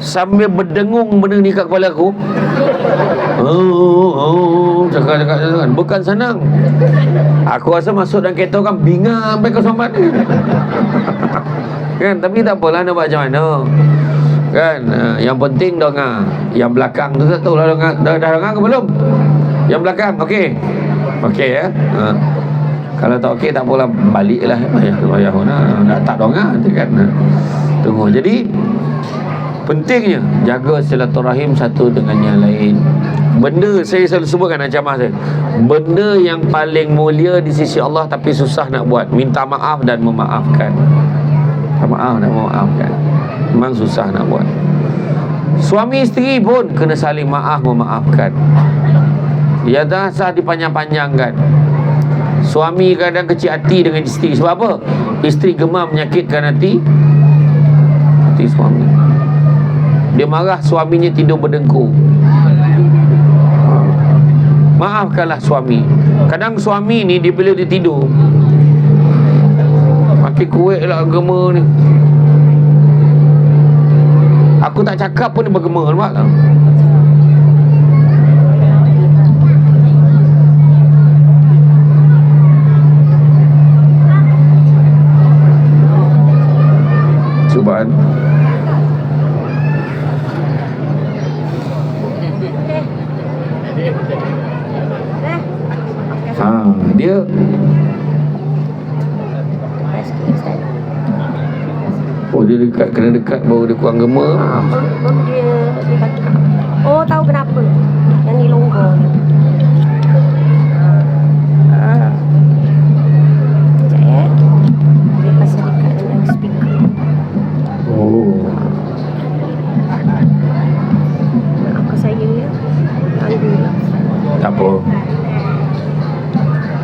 sambil berdengung benda ni kat kepala aku. Cakap-cakap kan, bukan senang. Aku rasa masuk dalam kereta kan bingang sampai ke Sombat ni. Kan, tapi tak apalah, nak buat macam mana kan. Yang penting dengar. Yang belakang tu tak tahu lah dengar, dah dengar ke belum? Yang belakang okey ya. Kalau tak okey tak apalah, baliklah payah nak tak dengar tu kan. Tunggu. Jadi pentingnya jaga silaturahim satu dengan yang lain. Benda saya selalu sebutkan ancaman saya, benda yang paling mulia di sisi Allah tapi susah nak buat, minta maaf dan memaafkan. Maaf dan memaafkan memang susah nak buat. Suami isteri pun kena saling maaf memaafkan. Dia dah sah dipanjang-panjangkan. Suami kadang kecil hati dengan isteri. Sebab apa? Isteri gemar menyakitkan hati suami. Dia marah, suaminya tidur berdengkur. Maafkanlah suami. Kadang suami ni dia bila dia tidur makin kuat lah agama ni. Aku tak cakap pun dia bergema, nampak tak? Cubaan. Dia dia dekat, kena dekat baru dia kurang gema. Baru dia cakap. Oh, tahu kenapa? Yang ni longgar. Sekejap ya. Dia pasal dekat dengan speaker. Maafkan saya ya. Alhamdulillah. Tak apa.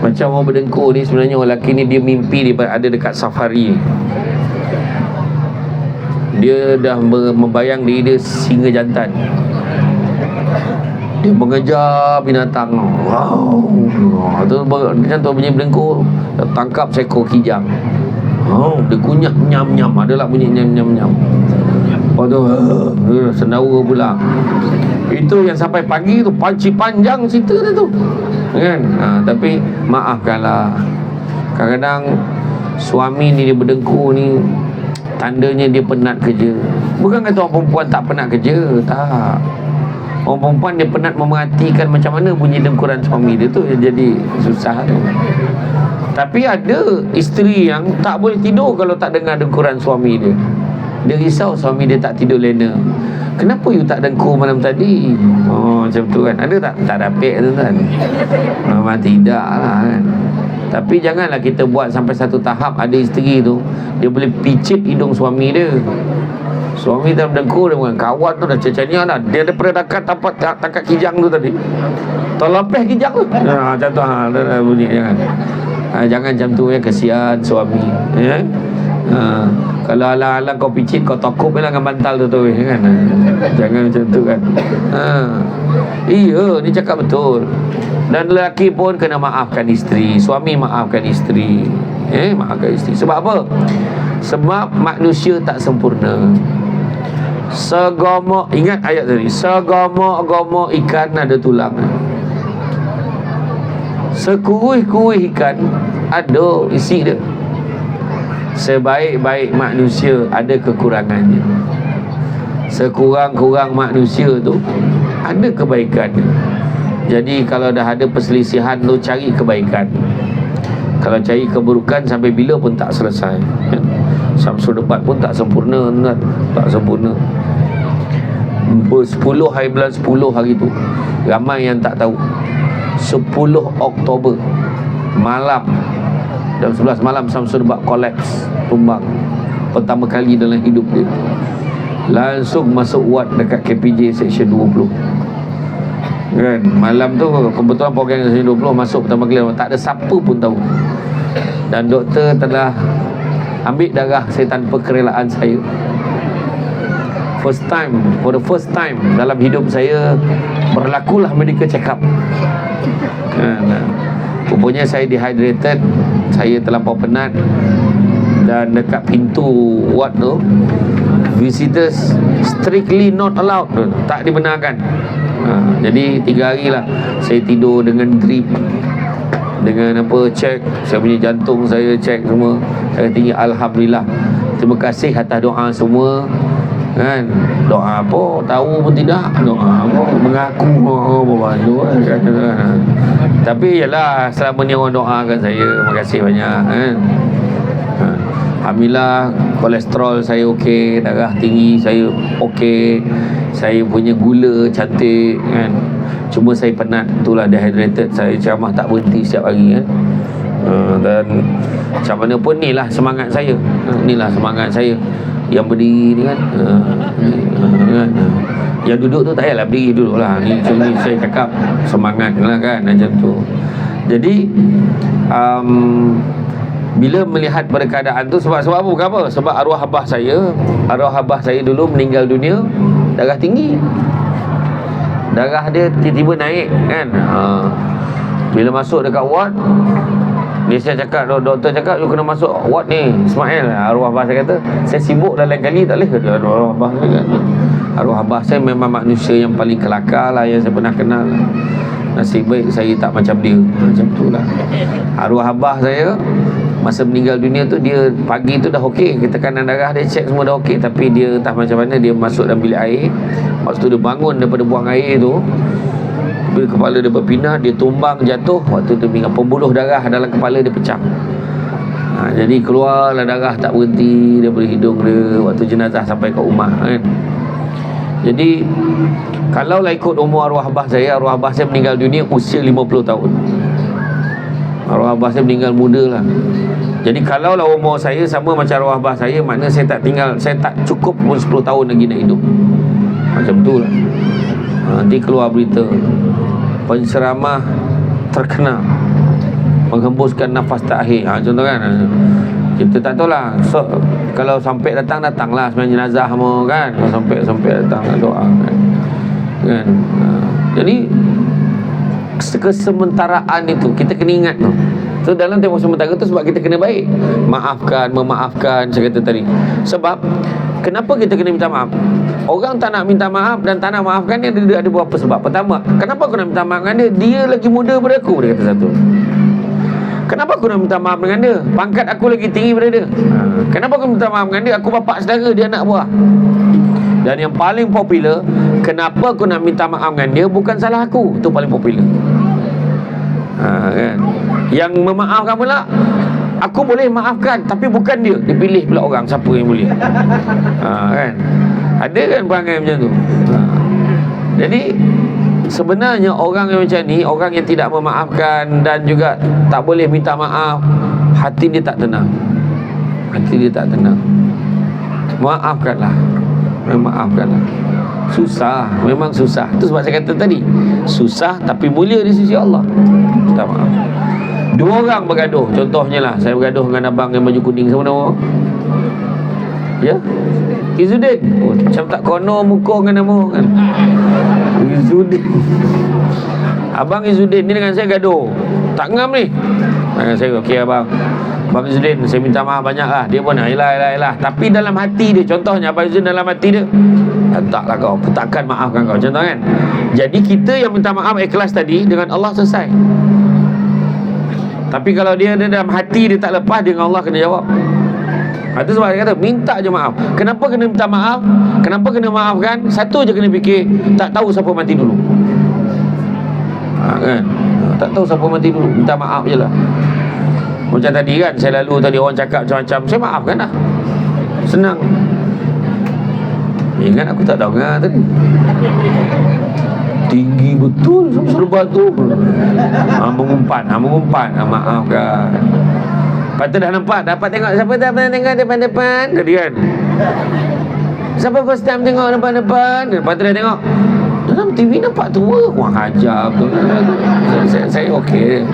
Macam orang berdengkur ni, sebenarnya orang lelaki ni dia mimpi dia ada dekat safari. Dia dah membayang diri dia singa jantan. Dia mengejar binatang. Wow. Tu macam tu bunyi berdengkur. Dia tangkap seekor kijang. Dia kunyah nyam-nyam. Adalah bunyi nyam-nyam-nyam. Lepas tu sendawa pula. Itu yang sampai pagi tu panci panjang cerita dia tu kan. Tapi maafkanlah. Kadang-kadang suami ni dia berdengkur ni tandanya dia penat kerja. Bukan kata orang perempuan tak penat kerja, tak. Orang perempuan dia penat memerhatikan macam mana bunyi dengkuran suami dia tu, jadi susah tu. Tapi ada isteri yang tak boleh tidur kalau tak dengar dengkuran suami dia. Dia risau suami dia tak tidur lena. Kenapa you tak dengkur malam tadi? Macam tu kan. Ada tak? Tak dapet tu kan. Memang tidak lah kan. Tapi janganlah kita buat sampai satu tahap ada isteri tu dia boleh picit hidung suami dia. Suami dalam dengkur dengan kawan tu dah cecanya dah. Dia daripada dekat tangkap kijang tu tadi. Terlepeh kijang tu. Macam tu dah bunyi jangan. Jangan macam tu ya, kesian suami ya. Kalau alang-alang kau picit, kau tokop je lah dengan bantal tu kan. Jangan macam tu kan. Iya, ni cakap betul. Dan lelaki pun kena maafkan isteri. Suami maafkan isteri. Maafkan isteri. Sebab apa? Sebab manusia tak sempurna. Segomok, ingat ayat tadi, segomok-gomok ikan ada tulang. Sekuih-kuih ikan ada isi dia. Sebaik-baik manusia ada kekurangannya. Sekurang-kurang manusia tu ada kebaikan. Jadi kalau dah ada perselisihan tu, cari kebaikan. Kalau cari keburukan sampai bila pun tak selesai. Samsul debat pun tak sempurna, tak sempurna. 10 hari bulan 10 hari tu, ramai yang tak tahu 10 Oktober malam, jam 11 malam Samsul debat collapse, tumbang pertama kali dalam hidup dia. Langsung masuk ward dekat KPJ section 20 kan. Malam tu kebetulan program section 20 masuk pertama kali, tak ada siapa pun tahu. Dan doktor telah ambil darah saya tanpa kerelaan saya. For the first time dalam hidup saya berlakulah medical check up. Rupanya saya dehydrated, saya terlampau penat, dan dekat pintu ward tu visitors strictly not allowed, tak dibenarkan. Jadi 3 hari lah saya tidur dengan drip, dengan cek saya punya jantung, saya cek semua, saya tinggi. Alhamdulillah, terima kasih atas doa semua kan. Doa apa tahu pun tidak, doa apa mengaku kan. Tapi yalah, selama ni orang doakan saya, terima kasih banyak kan. Alhamdulillah, kolesterol saya okey, darah tinggi saya okey, saya punya gula cantik kan. Cuma saya penat, itulah dehydrated. Saya ceramah tak berhenti setiap hari kan. Dan macam mana pun inilah semangat saya. Inilah semangat saya. Yang berdiri ni kan, kan. Yang duduk tu tak payahlah berdiri duduk lah. Ni saya cakap semangat lah kan, macam tu. Jadi bila melihat pada keadaan tu, sebab apa? Bukan apa? Sebab arwah abah saya dulu meninggal dunia darah tinggi. Darah dia tiba-tiba naik kan. Bila masuk dekat ward, saya cakap, doktor cakap, you kena masuk ward ni Ismail. Arwah abah saya kata, saya sibuk dah lain kali, tak boleh. Kata arwah abah saya kata. Arwah abah saya memang manusia yang paling kelakar lah yang saya pernah kenal. Nasib baik saya tak macam dia. Macam tu lah. Arwah abah saya masa meninggal dunia tu, dia pagi tu dah okey, tekanan darah dia cek semua dah okey, tapi dia entah macam mana dia masuk dalam bilik air. Waktu tu dia bangun daripada buang air tu, bila kepala dia berpindah, dia tumbang jatuh. Waktu tu pembuluh darah dalam kepala dia pecah. Jadi keluarlah darah tak berhenti daripada hidung dia waktu jenazah sampai ke rumah kan. Jadi kalau lah ikut umur arwah abah saya meninggal dunia usia 50 tahun. Arwah abah saya meninggal muda lah. Jadi kalau lah umur saya sama macam arwah abah saya, maknanya saya tak cukup pun 10 tahun lagi nak hidup. Macam tu lah. Nanti keluar berita penceramah terkenal menghembuskan nafas terakhir. Contoh kan, kita tak tahu lah. So, kalau sampai datanglah sebenarnya jenazah semua kan. Sampai datang doa kan. Jadi kesementaraan itu kita kena ingat tu. So dalam tempoh sementara tu, sebab kita kena baik, memaafkan saya kata tadi. Sebab kenapa kita kena minta maaf? Orang tak nak minta maaf dan tak nak maafkan dia, ada beberapa sebab. Pertama, kenapa aku nak minta maaf dengan dia? Dia lagi muda daripada aku, dia kata satu. Kenapa aku nak minta maaf dengan dia? Pangkat aku lagi tinggi daripada dia. Kenapa aku minta maaf dengan dia? Aku bapak saudara, dia anak buah. Dan yang paling popular, kenapa aku nak minta maaf dengan dia? Bukan salah aku. Itu paling popular. Kan? Yang memaafkan pula, aku boleh maafkan, tapi bukan dia. Dipilih pula orang siapa yang boleh. Kan? Ada kan perangai macam tu. Jadi sebenarnya orang yang macam ni, orang yang tidak memaafkan dan juga tak boleh minta maaf, hati dia tak tenang. Hati dia tak tenang. Maafkanlah. Maafkanlah. Susah, memang susah. Itu sebab saya kata tadi, susah tapi mulia di sisi Allah. Minta maaf. Dua orang bergaduh, contohnya lah, saya bergaduh dengan abang yang baju kuning, siapa nama? Ya? Izzuddin. Oh, macam tak kono muka dengan nama kan. Izzuddin. Abang Izzuddin ni dengan saya gaduh. Tak ngam ni. Dengan saya, okey abang. Abang Izzuddin, saya minta maaf banyak lah. Dia pun, yelah. Tapi dalam hati dia, contohnya Abang Izzuddin dalam hati dia, taklah kau, aku takkan maafkan kau. Contoh kan. Jadi kita yang minta maaf ikhlas tadi, dengan Allah selesai. Tapi kalau dia dalam hati dia tak lepas, dengan Allah kena jawab. Itu sebab dia kata, minta je maaf. Kenapa kena minta maaf? Kenapa kena maafkan? Satu je kena fikir, tak tahu siapa mati dulu. Kan? Tak tahu siapa mati dulu, minta maaf je lah. Macam tadi kan, saya lalu tadi orang cakap macam-macam, saya maafkan lah. Senang. Ingat aku tak dengar tadi. Tinggi betul serba tu. Mengumpat. Maafkan. Lepas tu dah nampak, dapat tengok siapa dah pernah tengok depan-depan tadi kan. Siapa first time tengok depan-depan? Lepas tu dah tengok, dalam TV nampak tua. Wah, ajar betul. Saya okey.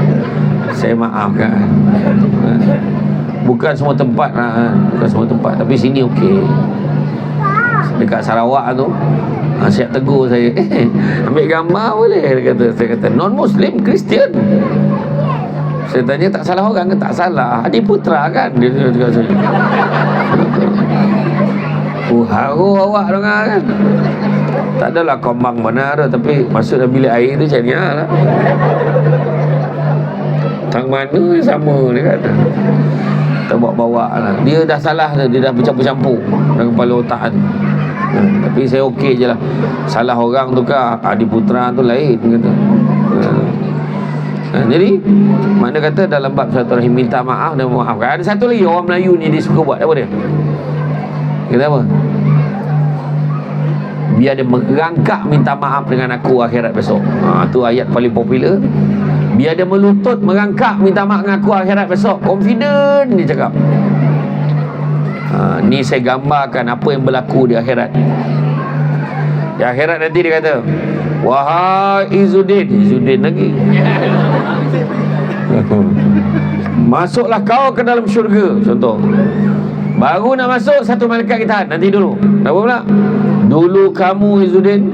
Saya maafkan. Bukan semua tempat lah, bukan semua tempat, tapi sini okey. Dekat Sarawak tu, siap tegur saya, ambil gambar boleh? Saya kata non-Muslim, Kristian. Saya tanya, tak salah orang ke? Tak salah, adik putra kan? Dia cakap saya. Haru awak dengar kan? Tak adalah kombang mana dah, tapi masuk dalam bilik air tu macam ni lah. Tang mana sama dia kata. Kita bawa-bawa lah. Dia dah salah dah, dia dah bercampur-campur dalam kepala otak tu. Tapi saya okey je lah. Salah orang tu ke adik putra tu lain kata. Jadi mana kata dalam bab silaturahim minta maaf dan memaafkan. Ada satu lagi orang Melayu ni dia suka buat apa dia? Kata apa? Biar dia merangkak minta maaf dengan aku akhirat besok. Tu ayat paling popular. Biar dia melutut merangkak minta maaf dengan aku akhirat besok. Confident dia cakap. Ni saya gambarkan apa yang berlaku di akhirat. Di akhirat nanti dia kata, wahai Izzuddin lagi, masuklah kau ke dalam syurga. Contoh, baru nak masuk, satu malaikat kita nanti dulu. Apa pula? Dulu kamu Izzuddin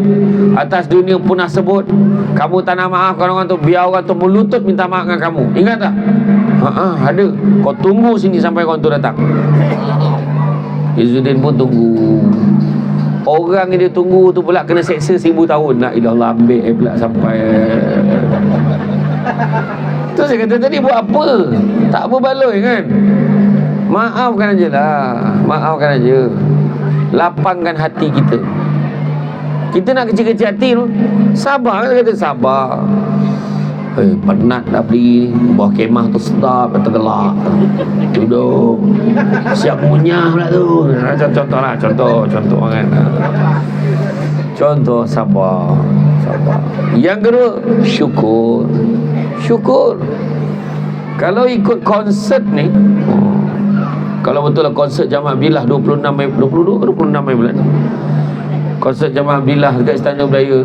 atas dunia punah sebut, kamu tak nak maafkan orang tu, biar orang tu melutut minta maaf dengan kamu. Ingat tak? Ada. Kau tunggu sini sampai orang tu datang. Izzuddin pun tunggu. Orang yang dia tunggu tu pula kena seksa 1000 tahun. La ilallah, ambil pula sampai. Tu saya kata tadi, buat apa? Tak berbaloi kan? Maafkan aje lah. Maafkan aja. Lapangkan hati kita. Kita nak kecil-kecil hati tu, sabar kan, kata sabar. Penat dah beli bawah kemah tu, sedap tergelak, duduk siap munyah pula tu. Contoh kan. Contoh sabar. Yang kedua, syukur. Kalau ikut konsert ni, kalau betul lah konsert Jamaah Billah 26 Mei, 22 ke 26 Mei bulan ni, konsert Jamaah Billah dekat Istana Budaya.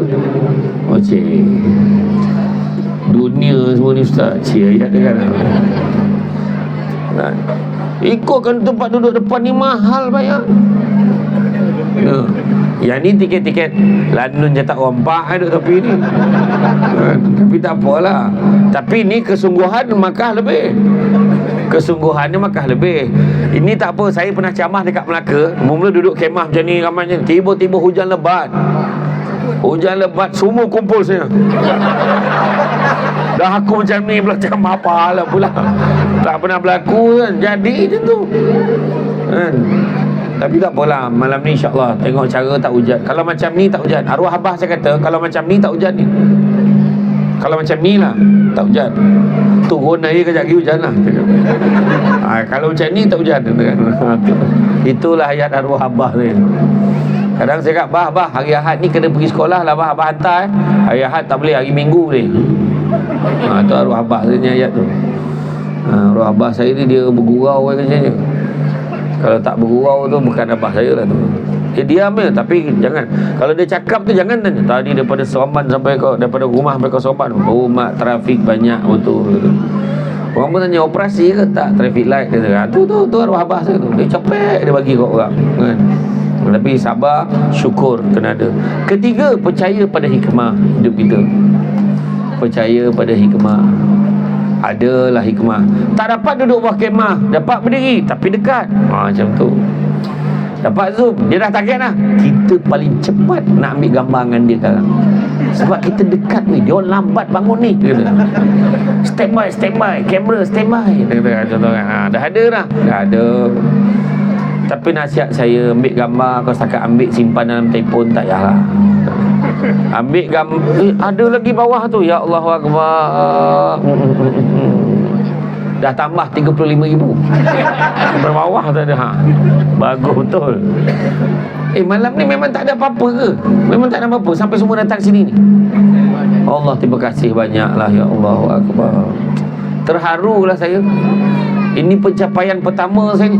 Dunia semua ni ustaz, ayat dia kan. Ikutkan tempat duduk depan ni mahal bayar. Yang ni tiket-tiket London je tak rompak duduk tepi ni. Tapi tak apalah. Tapi ni kesungguhan Makkah lebih. Kesungguhannya Makkah lebih. Ini tak apa, saya pernah ceramah dekat Melaka. Mula duduk kemah macam ni ramainya, tiba-tiba hujan lebat. Semua kumpul saya. Dah aku macam ni pula, ceramah apa lah pula. Tak pernah berlaku kan. Jadi macam tu kan. Tapi tak apalah, malam ni insyaAllah tengok cara tak hujan. Kalau macam ni tak hujan. Arwah Abah saya kata, kalau macam ni tak hujan ni. Kalau macam ni lah tak hujan. Turun air kejap lagi hujan lah. Kalau macam ni tak hujan. Itulah ayat arwah Abah ni. Kadang saya kat bah hari Ahad ni kena pergi sekolah lah bah hantar hari Ahad tak boleh, hari Minggu boleh. Tu arwah abah saya ni ayat tu. Arwah abah saya ni dia bergurau katanya. Kalau tak bergurau tu bukan abah saya lah tu. Dia diam je, tapi jangan, kalau dia cakap tu jangan tanya tadi daripada Seremban sampai kau, daripada rumah sampai kau Seremban, oh mak trafik banyak betul. Orang pun tanya operasi ke tak, traffic light dia kata, tu arwah abah saya tu, dia capek dia bagi kat orang kan. Tapi sabar, syukur kena ada. Ketiga, percaya pada hikmah hidup kita. Percaya pada hikmah. Adalah hikmah. Tak dapat duduk bawah kemah, dapat berdiri tapi dekat. Macam tu. Dapat zoom, dia dah target dah. Kita paling cepat nak ambil gambar dengan dia sekarang. Sebab kita dekat ni, dia orang lambat bangun ni. Standby, kamera standby. Dah ada. Tapi nasihat saya, ambil gambar, kau setakat ambil simpan dalam telefon tak payahlah. Ambil gambar, ada lagi bawah tu, ya Allahu Akbar. Dah tambah 35,000 sampai bawah tak ada. Bagus betul. Malam ni memang tak ada apa-apa ke? Memang tak ada apa-apa sampai semua datang sini ni. Allah, terima kasih banyaklah, ya Allahu Akbar. Terharulah saya. Ini pencapaian pertama saya ni.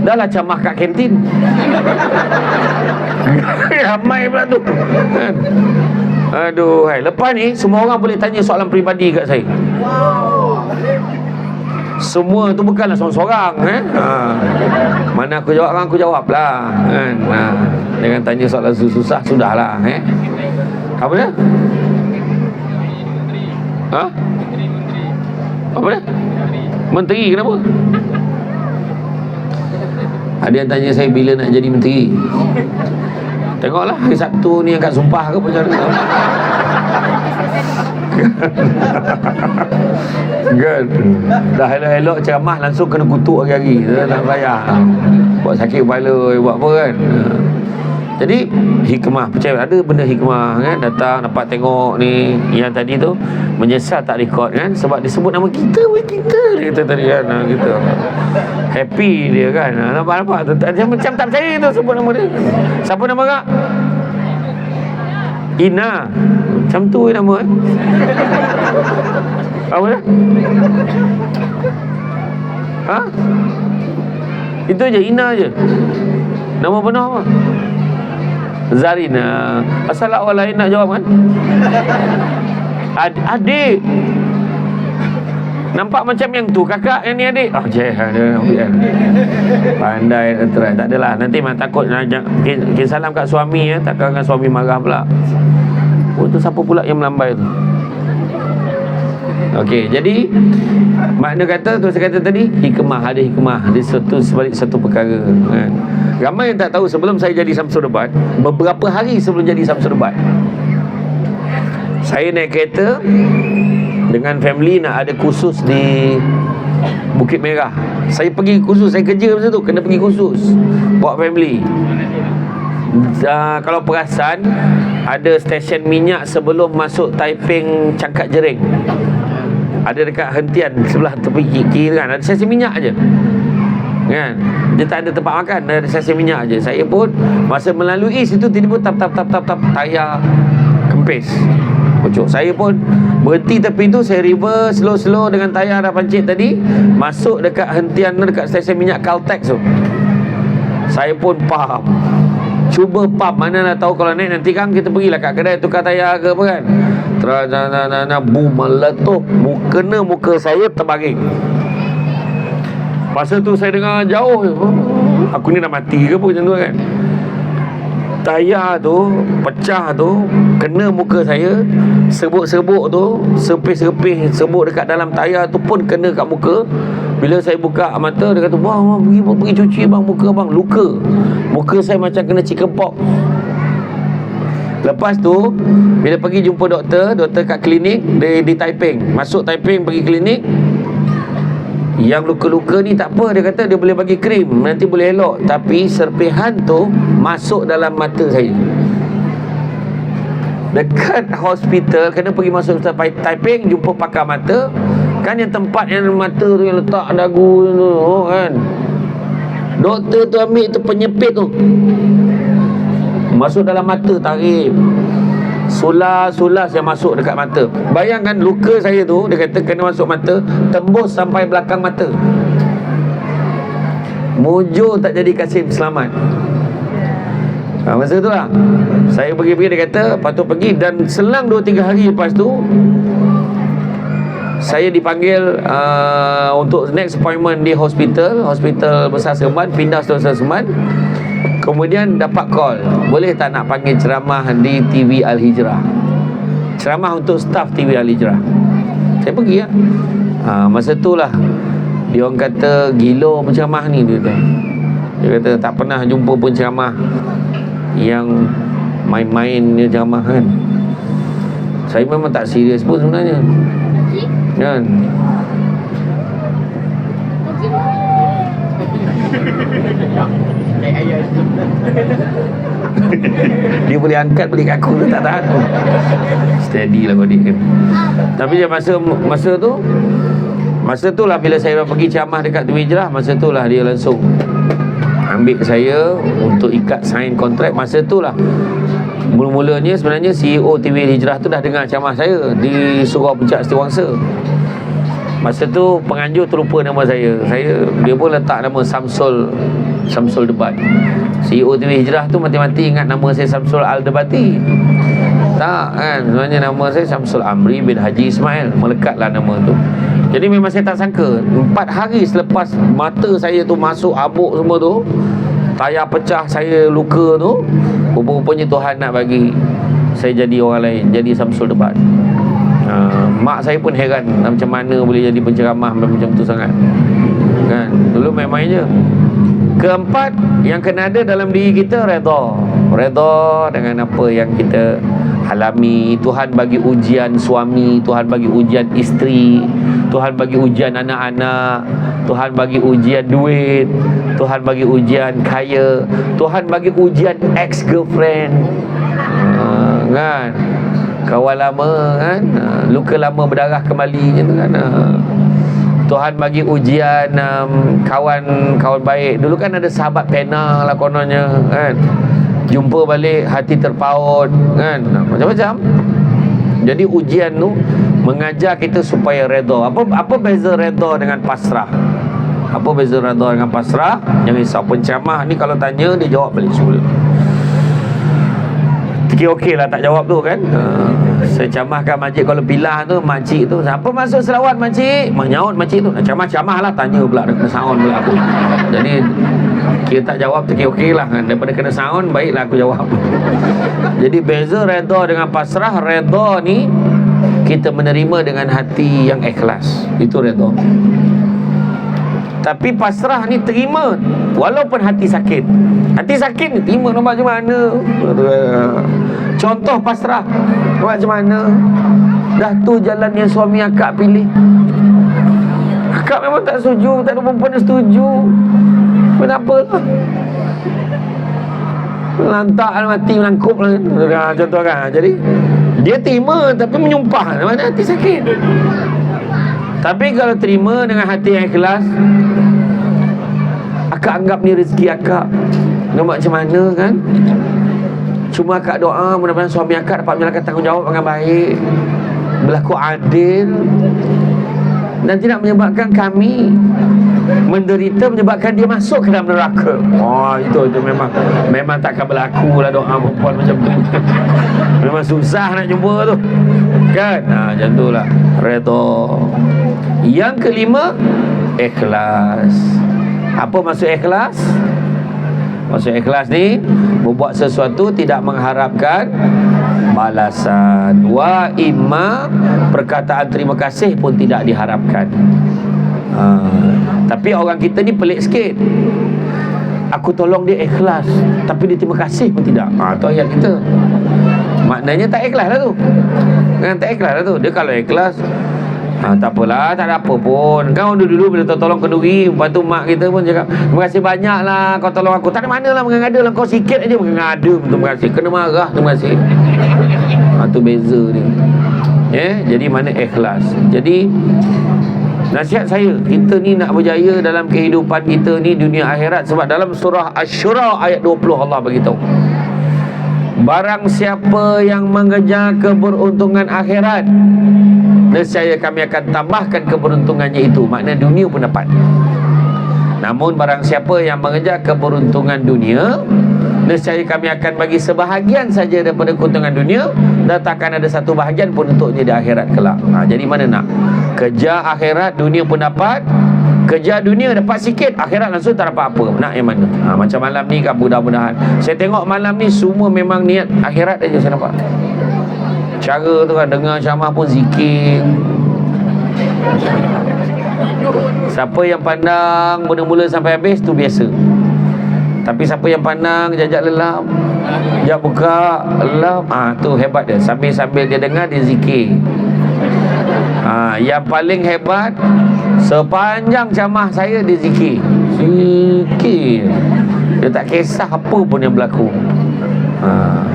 Dah lah camah kat kantin. Ramai pula tu. Aduh, lepas ni semua orang boleh tanya soalan peribadi kat saya. Semua tu bukanlah seorang-seorang Mana aku jawab, aku jawab lah kan. Jangan tanya soalan susah, sudahlah Apa dia? Apa dia? Menteri kenapa? Ada yang tanya saya bila nak jadi menteri. Tengoklah hari Sabtu ni angkat sumpah ke macam mana. Kan? Dah elok-elok ceramah langsung kena kutuk hari-hari. Tak payah buat sakit kepala, buat apa kan. Jadi hikmah, percaya ada benda hikmah kan. Datang dapat tengok ni, yang tadi tu menyesal tak record kan, sebab disebut nama kita dia kata tadi kan. Kita happy dia kan. Nampak dia macam tak percaya tu sebut nama dia. Siapa nama kak? Ina. Macam tu nama Apa dia? Itu je, Ina je. Nama benar apa? Zarina. Asal orang lain nak jawab kan? Adik. Nampak macam yang tu kakak, yang ni adik. Pandai try. Tak adalah, nanti memang takut nak salam kat suami takkan kan suami marah pula. Tu siapa pula yang melambai tu? Okey, jadi makna kata tu saya kata tadi, hikmah, ada hikmah di sebalik satu perkara kan. Ramai yang tak tahu, sebelum saya jadi Samsul Debat, beberapa hari sebelum jadi Samsul Debat, saya naik kereta dengan family nak ada kursus di Bukit Merah. Saya pergi kursus, saya kerja masa tu, kena pergi kursus bawa family. Kalau perasan, ada stesen minyak sebelum masuk Taiping Cangkat Jering. Ada dekat hentian sebelah tepi kiri kan, ada stesen minyak aje. Kan? Dia tak ada tempat makan, ada stesen minyak aje. Saya pun masa melalui situ tiba-tiba tap tayar kempis. Pucuk. Saya pun berhenti tepi tu, saya reverse slow dengan tayar dah pancit tadi, masuk dekat hentian dekat stesen minyak Caltex tu. Saya pun pump. Cuba pump, mana nak tahu kalau naik nanti kan kita pergilah kat kedai tukar tayar ke apa kan. Terus boom, meletup, kena muka saya terbaring. Masa tu saya dengar jauh, aku ni dah mati ke apa macam tu kan. Tayar tu pecah tu, kena muka saya. Serbuk-serbuk tu, serpih-serpih serbuk dekat dalam tayar tu pun kena kat muka. Bila saya buka mata, dia kata, bang, pergi cuci bang, muka bang, luka. Muka saya macam kena chicken pox. Lepas tu, bila pergi jumpa doktor kat klinik di Taiping. Masuk Taiping, pergi klinik. Yang luka-luka ni tak apa, dia kata dia boleh bagi krim, nanti boleh elok. Tapi serpihan tu masuk dalam mata saya. Dekat hospital, kena pergi masuk Taiping, jumpa pakar mata. Kan yang tempat yang mata tu yang letak dagu tu kan. Doktor tu ambil tu penyepit tu. Masuk dalam mata, tarik. Sulas yang masuk dekat mata. Bayangkan luka saya tu, dia kata kena masuk mata, tembus sampai belakang mata. Mujur tak jadi Kasim selamat. Masa tu lah saya pergi, dia kata patut pergi. Dan selang 2-3 hari lepas tu saya dipanggil untuk next appointment di hospital Besar Seremban, pindah Besar Seremban. Kemudian dapat call, boleh tak nak panggil ceramah di TV Al-Hijrah, ceramah untuk staff TV Al-Hijrah. Saya pergi lah. Masa tu lah dia orang kata gila penceramah ni, dia kata tak pernah jumpa pun ceramah yang main-main dia ceramah kan. Saya memang tak serius pun sebenarnya kan. Dia boleh angkat balik aku tu tak tahan tu. Steady lah kau ni kan. Tapi dia masa tu lah bila saya pergi ceramah dekat TV Hijrah, masa tu lah dia langsung ambil saya untuk ikat sign kontrak. Masa tu lah mula-mulanya sebenarnya CEO TV Hijrah tu dah dengar ceramah saya di Surau Puncak Setiawangsa. Masa tu penganjur terlupa nama saya. Dia pun letak nama Samsul Debat. CEO TV Hijrah tu mati-mati ingat nama saya Samsul Al-Debati. Tak kan, sebenarnya nama saya Samsul Amri bin Haji Ismail. Melekatlah nama tu. Jadi memang saya tak sangka 4 hari selepas mata saya tu masuk abuk semua tu, tayar pecah, saya luka tu, rupa-rupanya Tuhan nak bagi saya jadi orang lain, jadi Samsul Debat. Mak saya pun heran macam mana boleh jadi penceramah macam tu sangat kan. Dulu memang je. Keempat yang kena ada dalam diri kita, redha dengan apa yang kita alami. Tuhan bagi ujian suami, Tuhan bagi ujian isteri, Tuhan bagi ujian anak-anak, Tuhan bagi ujian duit, Tuhan bagi ujian kaya, Tuhan bagi ujian ex-girlfriend kan, kawan lama kan, luka lama berdarah kembali gitu kan. Tuhan bagi ujian kawan baik. Dulu kan ada sahabat pena lah kononnya kan, jumpa balik hati terpaut kan, macam-macam. Jadi ujian tu mengajar kita supaya redha. Apa beza redha dengan pasrah? Apa beza redha dengan pasrah? Jangan risau, penceramah ni kalau tanya dia jawab balik semula. Okey lah tak jawab tu kan. Saya camahkan makcik kalau pilah tu, makcik tu, apa maksud selawat makcik? Menyaut makcik tu, camah lah, tanya pula kena sound pula aku. Jadi kita tak jawab tu okey lah kan? Daripada kena sound, baiklah aku jawab. Jadi beza redha dengan pasrah. Redha ni kita menerima dengan hati yang ikhlas, itu redha. Tapi pasrah ni terima walaupun hati sakit. Hati sakit ni terima, nampak macam mana. Contoh pasrah, nampak macam mana. Dah tu jalan yang suami akak pilih, akak memang tak setuju, tak ada perempuan yang setuju. Kenapa lah, lantak mati melangkup lah, contoh kan. Jadi dia terima tapi menyumpah, mana hati sakit. Tapi kalau terima dengan hati yang ikhlas, akak anggap ni rezeki akak, nampak macam mana kan. Cuma akak doa mudah-mudahan suami akak dapat menjalankan tanggungjawab dengan baik, berlaku adil, dan tidak menyebabkan kami menderita, menyebabkan dia masuk ke dalam neraka. Itu memang takkan berlaku lah doa perempuan macam tu. Memang susah nak jumpa tu kan. Macam tu lah redha. Yang kelima, ikhlas. Apa maksud ikhlas? Maksud ikhlas ni membuat sesuatu tidak mengharapkan balasan. Wa imma, perkataan terima kasih pun tidak diharapkan. Tapi orang kita ni pelik sikit. Aku tolong dia ikhlas, tapi dia terima kasih pun tidak. Tu ayat kita. Maknanya tak ikhlas lah tu kan, tak ikhlas lah tu. Dia kalau ikhlas, tak apalah, tak ada apa pun. Kau dulu bila tolong kenduri, lepas tu mak kita pun cakap, terima kasih banyak lah kau tolong aku. Tak ada mana lah mengada lah, kau sikit aja mengada terima kasih, kena marah terima kasih. Tu beza ni. Jadi mana ikhlas. Jadi nasihat saya, kita ni nak berjaya dalam kehidupan kita ni, dunia akhirat. Sebab dalam surah Asy-Syura ayat 20 Allah beritahu, Barang siapa yang mengejar keberuntungan akhirat, nescaya kami akan tambahkan keberuntungannya itu. Makna dunia pun dapat. Namun barang siapa yang mengejar keberuntungan dunia, nescaya kami akan bagi sebahagian saja daripada keuntungan dunia, dan takkan ada satu bahagian pun untuknya di akhirat kelak. Jadi mana nak? Kejar akhirat, dunia pun dapat. Kejar dunia dapat sikit, akhirat langsung tak dapat apa. Nak yang mana? Macam malam ni kan, mudah-mudahan saya tengok malam ni semua memang niat akhirat aja saya nampak. Cara tu kan, dengar ceramah pun zikir. Siapa yang pandang mula-mula sampai habis tu biasa. Tapi siapa yang pandang jajak lelap, jajak buka lelap, tu hebat dia. Sambil-sambil dia dengar, dia zikir. Yang paling hebat, sepanjang ceramah saya dia zikir. Zikir. Dia tak kisah apa pun yang berlaku.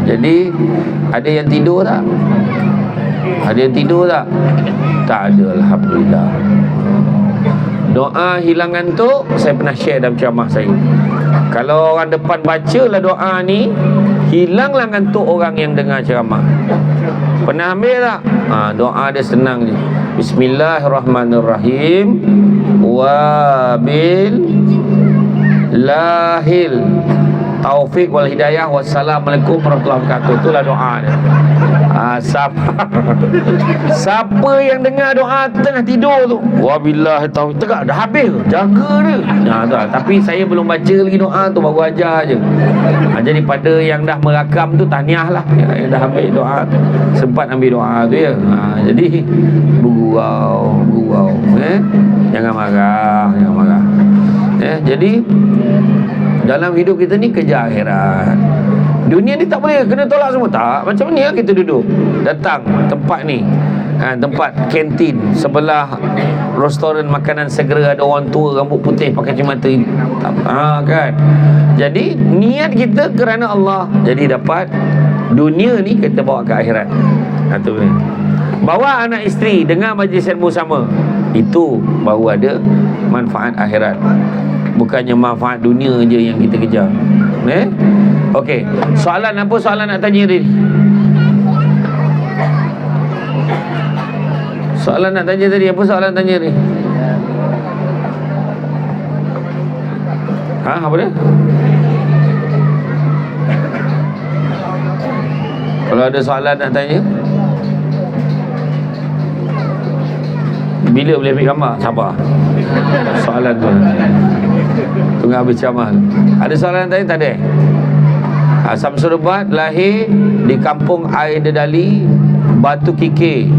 Jadi ada yang tidur tak? Ada yang tidur tak? Tak ada, alhamdulillah. Doa hilang ngantuk saya pernah share dalam ceramah saya. Kalau orang depan bacalah doa ni, hilanglah ngantuk orang yang dengar ceramah. Pernah ambil tak? Doa dia senang je. Bismillahirrahmanirrahim. Wabil lahil taufik wal hidayah. Wassalamualaikum warahmatullahi wabarakatuh. Itulah doa dia. Siapa yang dengar doa tengah tidur tu, wabillahi taufik, tegak dah habis, jaga dia. Tapi saya belum baca lagi doa tu, baru ajar je. Jadi pada yang dah merakam tu, tahniah lah yang dah ambil doa tu, sempat ambil doa tu ya. Jadi bergurau. Jangan marah. Jadi dalam hidup kita ni kejar akhirat. Dunia ni tak boleh kena tolak semua. Tak, macam ni kita duduk, datang tempat ni, tempat kantin sebelah restoran makanan segera, ada orang tua rambut putih pakai kacamata kan. Jadi niat kita kerana Allah, jadi dapat dunia ni kita bawa ke akhirat. Itu ni. Bawa anak isteri dengar majlis ilmu sama, itu baru ada manfaat akhirat. Bukannya manfaat dunia je yang kita kejar. Okey, soalan apa soalan nak tanya ni? Soalan nak tanya tadi, apa soalan tanya ni? Apa dia? Kalau ada soalan nak tanya, bila boleh ambil gambar? Sabar. Soalan tu tengah habis ceramah. Ada soalan tadi? Tak ada. Samsul Ubat lahir di kampung Air Dedali, Batu Kikir,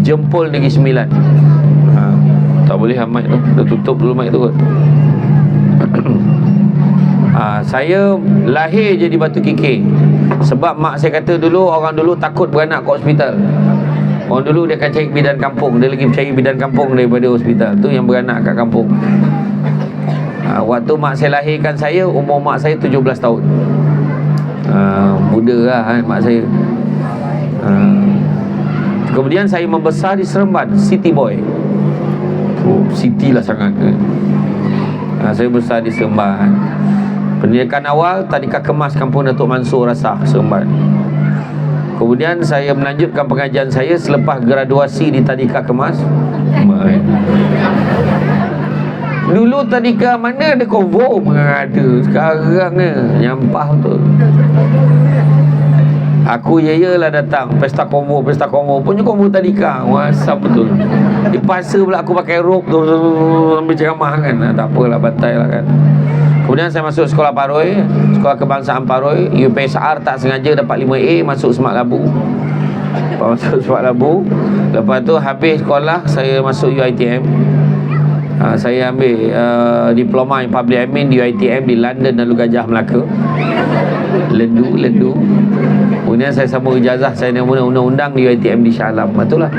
Jempol Negeri Sembilan. Tak boleh mic tu, dah tutup dulu mic tu kot. Saya lahir je di Batu Kikir. Sebab mak saya kata dulu, orang dulu takut beranak ke hospital. Orang dulu dia akan cari bidan kampung. Dia lagi cari bidan kampung daripada hospital. Tu yang beranak kat kampung. Waktu mak saya lahirkan saya, umur mak saya 17 tahun. Muda lah mak saya. Kemudian saya membesar di Seremban, city boy. City lah sangat. Saya besar di Seremban. Pendidikan awal Tadika Kemas Kampung Datuk Mansur Rasah, Seremban. Kemudian saya melanjutkan pengajian saya selepas graduasi di Tadika Kemas. Dulu Tadika mana ada konvo, ada. Sekarang ni nyampah betul. Aku lah datang pesta konvo punya konvo Tadika. WhatsApp betul. Dipaksa pula aku pakai rope tu sambil ceramah kan. Tak apalah, bantai lah kan. Kemudian saya masuk sekolah Paroi, Sekolah Kebangsaan Paroi. UPSR tak sengaja dapat 5A, masuk Semak Labu. Lepas tu habis sekolah saya masuk UiTM. Saya ambil diploma in public admin di UiTM di London dan Lalu Gajah, Melaka. Lendu. Kemudian saya sambung ijazah saya dengan undang-undang di UiTM di Shah Alam. Betul lah.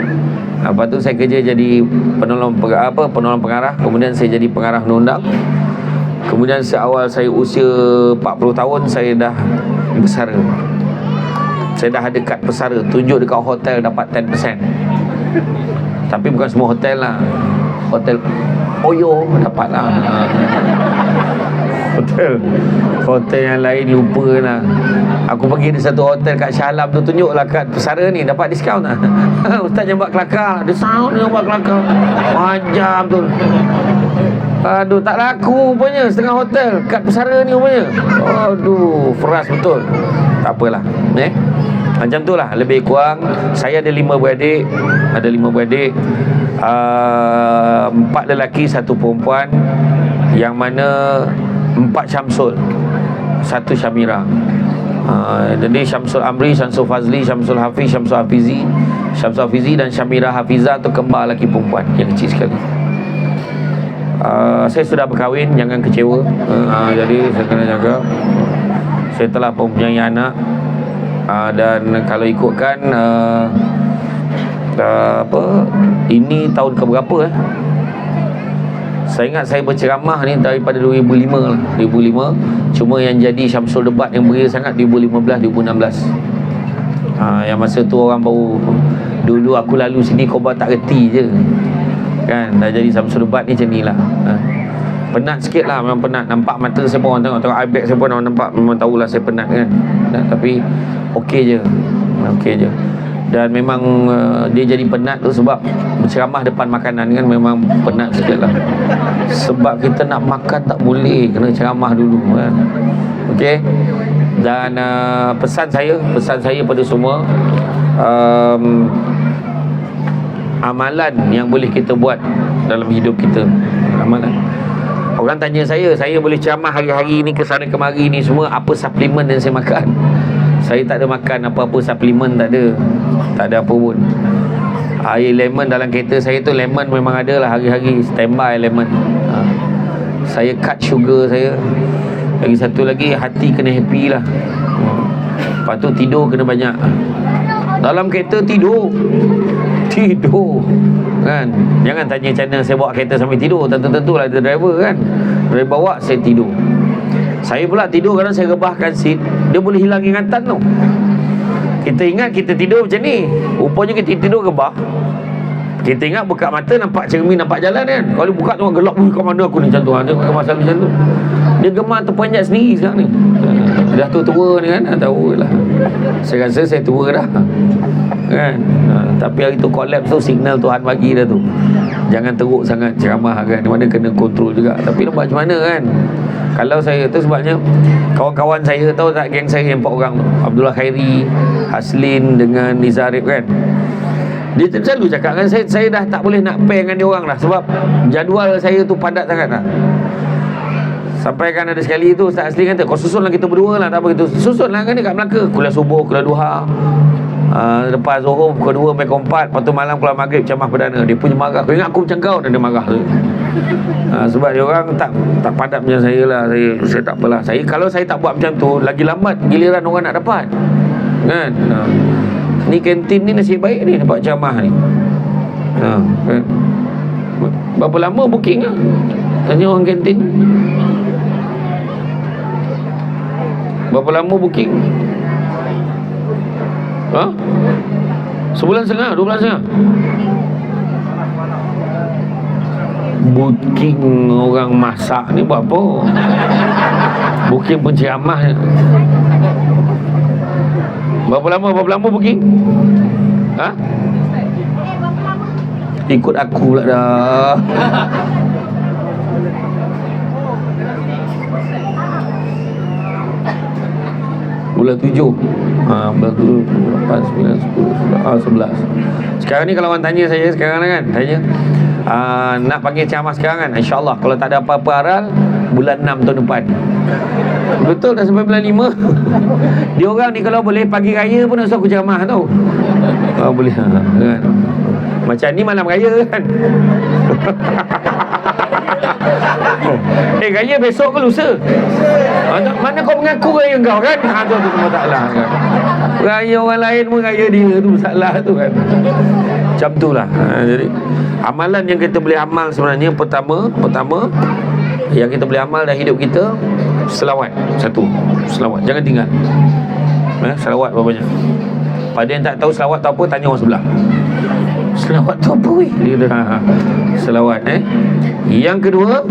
Lepas tu saya kerja jadi penolong pengarah. Kemudian saya jadi pengarah undang-undang. Kemudian seawal saya usia 40 tahun saya dah bersara. Saya dah ada kad pesara, tunjuk dekat hotel dapat 10%. Tapi bukan semua hotel lah. Hotel Oyo dapat lah. Hotel yang lain lupa lah. Aku pergi di satu hotel kat Shah Alam tu, tunjuklah kat pesara ni dapat diskaun tak. Ustaz yang buat kelakar, dia sound yang buat kelakar macam tu. Aduh, tak laku rupanya setengah hotel kat pesara ni rupanya. Aduh, feras betul. Tak apalah, macam tu lah lebih kurang. Saya ada 5 beradik. Ada 5 beradik, 4 lelaki 1 perempuan, yang mana 4 Syamsul, 1 Syamira. Jadi Syamsul Amri, Syamsul Fazli, Syamsul Hafiz, Syamsul Hafizi. Syamsul Hafizi dan Syamira Hafizah tu kembar lelaki perempuan yang kecil sekali. Saya sudah berkahwin, jangan kecewa. Jadi saya kena jaga. Saya telah mempunyai anak, dan kalau ikutkan ini tahun keberapa saya ingat saya berceramah ni daripada 2005 lah. 2005. Cuma yang jadi Syamsul Debat yang beria sangat 2015, 2016. Yang masa tu orang baru, dulu aku lalu sini kau baru tak reti je kan. Dah jadi Syamsul Debat ni macam ni lah. Penat sikit lah, memang penat. Nampak mata saya pun orang tengok iPad saya pun orang nampak, memang tahulah saya penat kan. Tapi okey je. Dan memang dia jadi penat tu sebab berceramah depan makanan kan, memang penat sikit lah. Sebab kita nak makan tak boleh, kena ceramah dulu kan. Okey. Dan pesan saya pada semua, amalan yang boleh kita buat dalam hidup kita. Amalan. Orang tanya saya boleh ceramah hari-hari ni, kesana kemari ni semua, apa suplemen yang saya makan? Saya tak ada makan apa-apa suplemen, tak ada apa pun. Air lemon dalam kereta saya tu, lemon memang ada lah hari-hari, standby lemon. Saya cut sugar saya. Lagi satu lagi, hati kena happy lah. Lepas tu tidur kena banyak. Dalam kereta tidur kan. Jangan tanya macam mana saya bawa kereta sampai tidur. Tentu-tentulah ada driver kan. Dari bawa saya tidur. Saya pula tidur kadang saya rebahkan seat, dia boleh hilang ingatan tu. Kita ingat kita tidur macam ni, rupanya kita tidur rebah. Kita ingat buka mata nampak cermin, nampak jalan kan. Kalau buka tu gelap, kat mana aku ni, macam tu. Ada masalah macam tu. Dia gemar terperanjat sendiri sekarang ni. Dah tua ni kan, tahu lah. Saya rasa saya tua dah kan. Tapi hari tu collapse tu signal Tuhan bagi dah tu. Jangan teruk sangat ceramah kan. Mana kena kontrol juga. Tapi nampak macam mana kan. Kalau saya tu sebabnya kawan-kawan saya tahu tak, geng saya yang 4 orang tu, Abdullah Khairi, Haslin dengan Nizarib kan. Dia selalu cakap dengan saya dah tak boleh nak pair dengan dia orang dah, sebab jadual saya tu padat sangat dah. Sampai kan ada sekali tu Ustaz Asli kata, kau susunlah kita berdua lah, tak apa gitu. Susunlah kan ni kat Melaka, kuliah subuh, kuliah duha, lepas Zuhur pukul 2 sampai pukul 4, lepas tu malam kuliah maghrib ceramah perdana. Dia punya marah, kau ingat aku macam kau, dan dia marah tu. Sebab dia orang tak padat macam saya lah. Saya tak apalah. Kalau saya tak buat macam tu, lagi lambat giliran orang nak dapat kan. Ni kantin ni nasib baik ni dapat ceramah ni. Kan? Berapa lama booking lah? Tanya orang kantin. Berapa lama booking? Sebulan setengah, 2 bulan setengah. Booking orang masak ni buat apa? Booking penceramah ni. Berapa lama booking? Ikut aku pula dah. Bulan 7. Bulan 7, 8, 9, 10, 11. Sekarang ni kalau orang tanya saya sekarang kan, tanya nak panggil ceramah sekarang kan, InsyaAllah kalau tak ada apa-apa aral, bulan 6 tahun depan. Betul dah sampai bulan 5. Dia orang ni kalau boleh pagi raya pun nak suruh aku ceramah tau. Boleh kan. Macam ni malam raya kan. Raya besok ke lusa? Mana kau mengaku raya kau kan? Tu masalah kan. Raya orang lain pun raya dia tu, masalah tu kan. Macam tu lah. Jadi amalan yang kita boleh amal sebenarnya, pertama yang kita boleh amal dalam hidup kita, selawat. 1, selawat, jangan tinggal. Selawat berapa banyak? Pada yang tak tahu selawat tu apa, tanya orang sebelah. Selawat tu apa weh? Dia dah selawat Yang kedua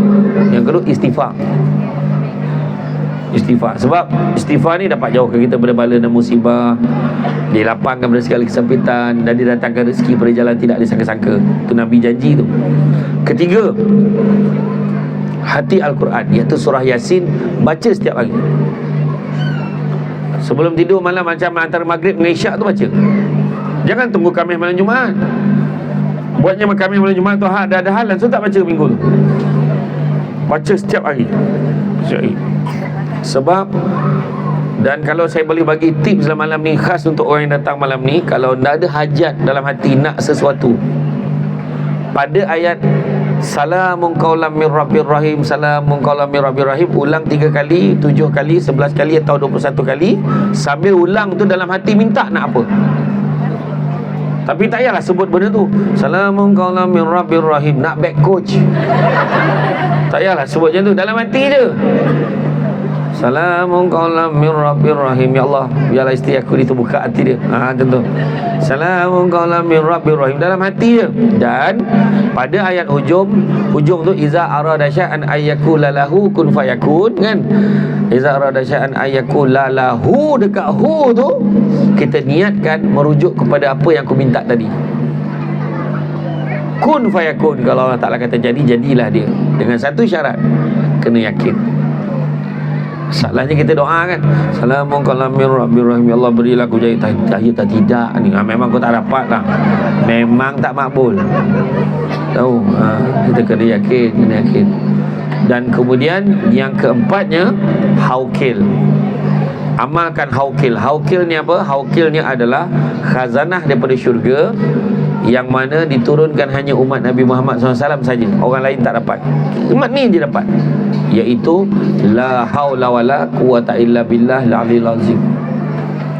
istighfar. Istighfar. Sebab istighfar ni dapat jauhkan kita daripada bala dan musibah, dilapangkan dari segala kesempitan, dan didatangkan rezeki pada jalan tidak disangka-sangka. Itu Nabi janji tu. Ketiga, hati Al-Quran, iaitu surah Yasin, baca setiap hari. Sebelum tidur malam, macam antara maghrib dengan isyak tu baca. Jangan tunggu Khamis malam Jumaat. Buatnya Khamis malam Jumaat tu ada halan, so tak baca minggu tu. Baca setiap hari. Sebab, dan kalau saya boleh bagi tips dalam malam ni, khas untuk orang yang datang malam ni, kalau tak ada hajat dalam hati nak sesuatu, pada ayat Salamun qaulam mir rabbir rahim, Salamun qaulam mir rabbir rahim, ulang 3 kali, 7 kali, 11 kali atau 21 kali, sambil ulang tu dalam hati minta nak apa. Tapi tak payahlah sebut benda tu. Salamun qaulam mir rabbir rahim, nak back coach. Tak payahlah sebut macam tu, dalam hati je. Salamun qaulam mir rabbir rahim. Ya Allah, biarlah isteri aku ni terbuka hati dia. Macam tu. Salamun qaulam mir rabbir rahim, dalam hati je. Dan pada ayat hujung tu, iza arada sya'an ayyakula lahu kun fayakun, kan? Iza arada sya'an ayyakula lahu, dekat hu tu kita niatkan merujuk kepada apa yang aku minta tadi. Kun fayakun, kalau Allah Ta'ala kata jadi, jadilah dia. Dengan satu syarat, kena yakin. Salahnya kita doa kan, Salamun qaulam mir rabbir rahim, ya Allah berilah aku jadi tahiyat tidak ni. Memang aku tak dapat lah, memang tak makbul. Tahu, kita kena yakin. Dan kemudian yang keempatnya, haukil. Amalkan haukil. Haukil ni apa? Haukil ni adalah khazanah daripada syurga, yang mana diturunkan hanya umat Nabi Muhammad SAW saja. Orang lain tak dapat. Umat ni je dapat, iaitu la haula wala quwata illa billah al-aliyyil azim.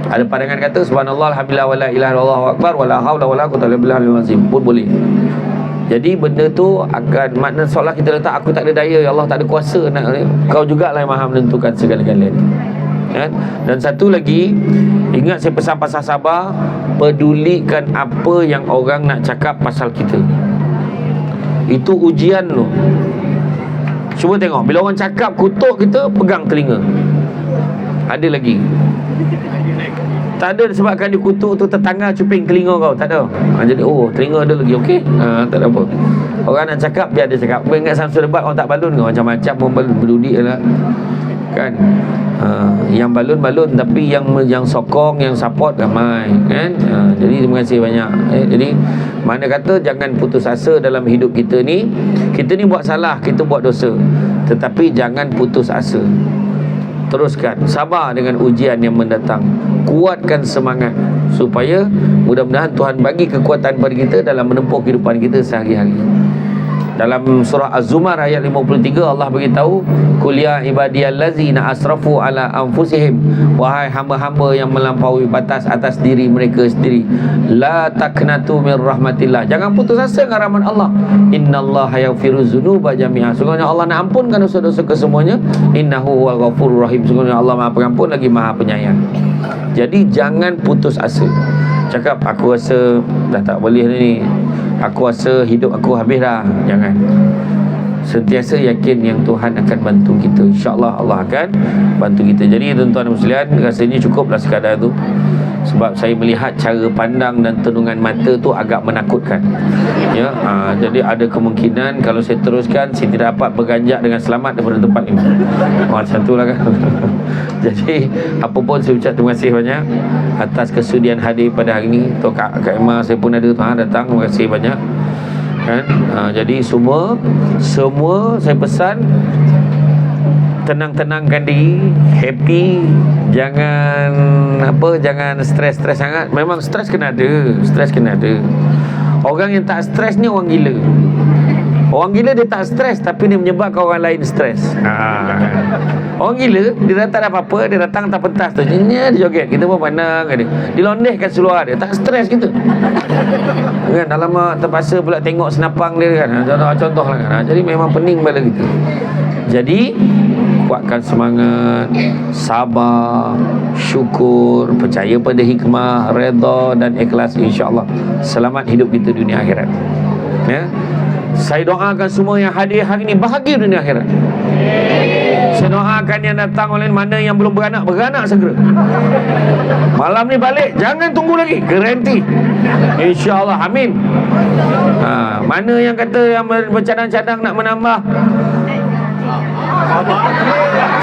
Ada pandangan kata subhanallah alhamdulillah wala ilaha illallah akbar wala haula wala quwata illa billah al-aliyyil azim pun boleh. Jadi benda tu akan makna seolah kita letak aku tak ada daya, ya Allah tak ada kuasa nak, kau jugalah yang maha menentukan segala-galanya. Kan? Dan satu lagi, ingat saya pesan pasal sabar, pedulikan apa yang orang nak cakap pasal kita. Itu ujian tu. Cuba tengok, bila orang cakap kutuk kita, pegang telinga. Ada lagi. Tak ada sebabkan dia kutuk tu tetangga cuping telinga kau, tak ada. Jadi telinga ada lagi, okey. Tak ada apa. Orang nak cakap, biar dia cakap. Kau ingat Samsul Debat orang tak balun ke? Macam-macam pun balun, berdudik lah. Kan? Yang balun-balun, tapi yang sokong, yang support ramai, kan? Jadi terima kasih banyak. Jadi mana kata jangan putus asa dalam hidup kita ni. Kita ni buat salah, kita buat dosa, tetapi jangan putus asa. Teruskan, sabar dengan ujian yang mendatang. Kuatkan semangat, supaya mudah-mudahan Tuhan bagi kekuatan pada kita dalam menempuh kehidupan kita sehari-hari. Dalam surah Az-Zumar ayat 53, Allah beritahu, Qul ya ibadiyallazina asrafu ala anfusihim, wahai hamba-hamba yang melampaui batas atas diri mereka sendiri, la taqnatu min rahmatillah, jangan putus asa dengan rahmat Allah. Innallaha yaghfiru dzunuba jami'a, sungguhnya Allah nak ampunkan dosa-dosa kesemuanya. Innahu huwal ghafurur rahim, sungguhnya Allah Maha Pengampun lagi Maha Penyayang. Jadi jangan putus asa. Cakap aku rasa dah tak boleh ni, aku rasa hidup aku habis dah. Jangan. Sentiasa yakin yang Tuhan akan bantu kita. InsyaAllah Allah akan bantu kita. Jadi tuan-tuan dan muslimin, rasanya cukuplah sekadar tu. Sebab saya melihat cara pandang dan tenungan mata tu agak menakutkan. Ya, jadi ada kemungkinan kalau saya teruskan, saya tidak dapat berganjak dengan selamat daripada tempat ini. Macam tu lah kan. Jadi apa pun saya ucap terima kasih banyak atas kesudian hadir pada hari ini. Tok Kak Emma saya pun ada datang. Terima kasih banyak. Kan? Jadi semua saya pesan, tenang-tenangkan diri, happy, jangan stres sangat. Memang stres kena ada. Orang yang tak stres ni orang gila. Orang gila dia tak stres, tapi dia menyebabkan orang lain stres. Orang gila dia tak ada apa-apa, dia datang tak pentas tu, dia joget, kita pun pandang dia, dilondehkan seluar dia, tak stres kita. Kan, alamak terpaksa pula tengok senapang dia kan. Contohlah kan. Jadi memang pening pada kita. Jadi kuatkan semangat, sabar, syukur, percaya pada hikmah, redha dan ikhlas, insya-Allah selamat hidup kita dunia akhirat. Ya. Saya doakan semua yang hadir hari ini bahagia dunia akhirat. Saya doakan yang datang online, mana yang belum beranak, beranak segera. Malam ni balik, jangan tunggu lagi, garanti. InsyaAllah, amin. Mana yang kata yang bercadang-cadang nak menambah,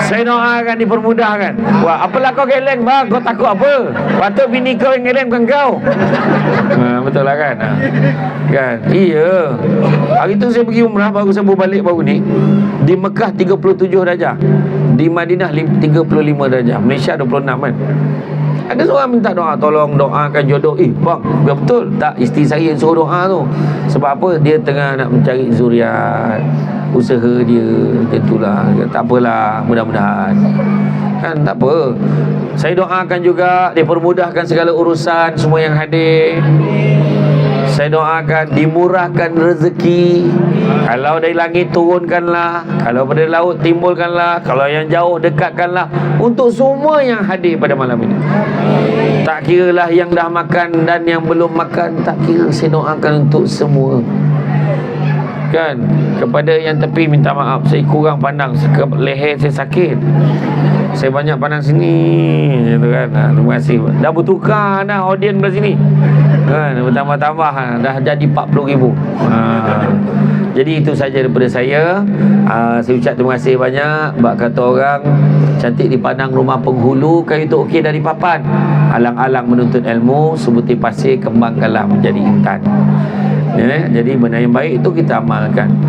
saya doakan dipermudahkan. Wah, apalah kau geleng bang, kau takut apa? Patut bini kau yang geleng, bukan kau. Betul lah kan? Kan? Iya. Hari tu saya pergi umrah, baru saya balik baru ni. Di Mekah 37 darjah, di Madinah 35 darjah, Malaysia 26 kan. Ada seorang minta doa, tolong doakan jodoh. Bang, biar betul tak isteri saya yang suruh doa tu. Sebab apa? Dia tengah nak mencari zuriat, usaha dia, tentulah. Tak apalah, mudah-mudahan. Kan tak apa. Saya doakan juga dipermudahkan segala urusan semua yang hadir. Saya doakan dimurahkan rezeki. Kalau dari langit turunkanlah, kalau dari laut timbulkanlah, kalau yang jauh dekatkanlah, untuk semua yang hadir pada malam ini. Tak kiralah yang dah makan dan yang belum makan, tak kira, saya doakan untuk semua. Kan? Kepada yang tepi minta maaf, saya kurang pandang, leher saya sakit, saya banyak pandang sini gitu kan. Terima kasih. Dah bertukar dah audien belah sini kan, bertambah-tambah dah jadi 40,000. Jadi itu saja daripada saya. Saya ucap terima kasih banyak. Bak kata orang, cantik dipandang rumah penghulu, kayu tu okey dari papan. Alang-alang menuntut ilmu, sebutir pasir kembangkanlah menjadi intan. Jadi benda yang baik itu kita amalkan.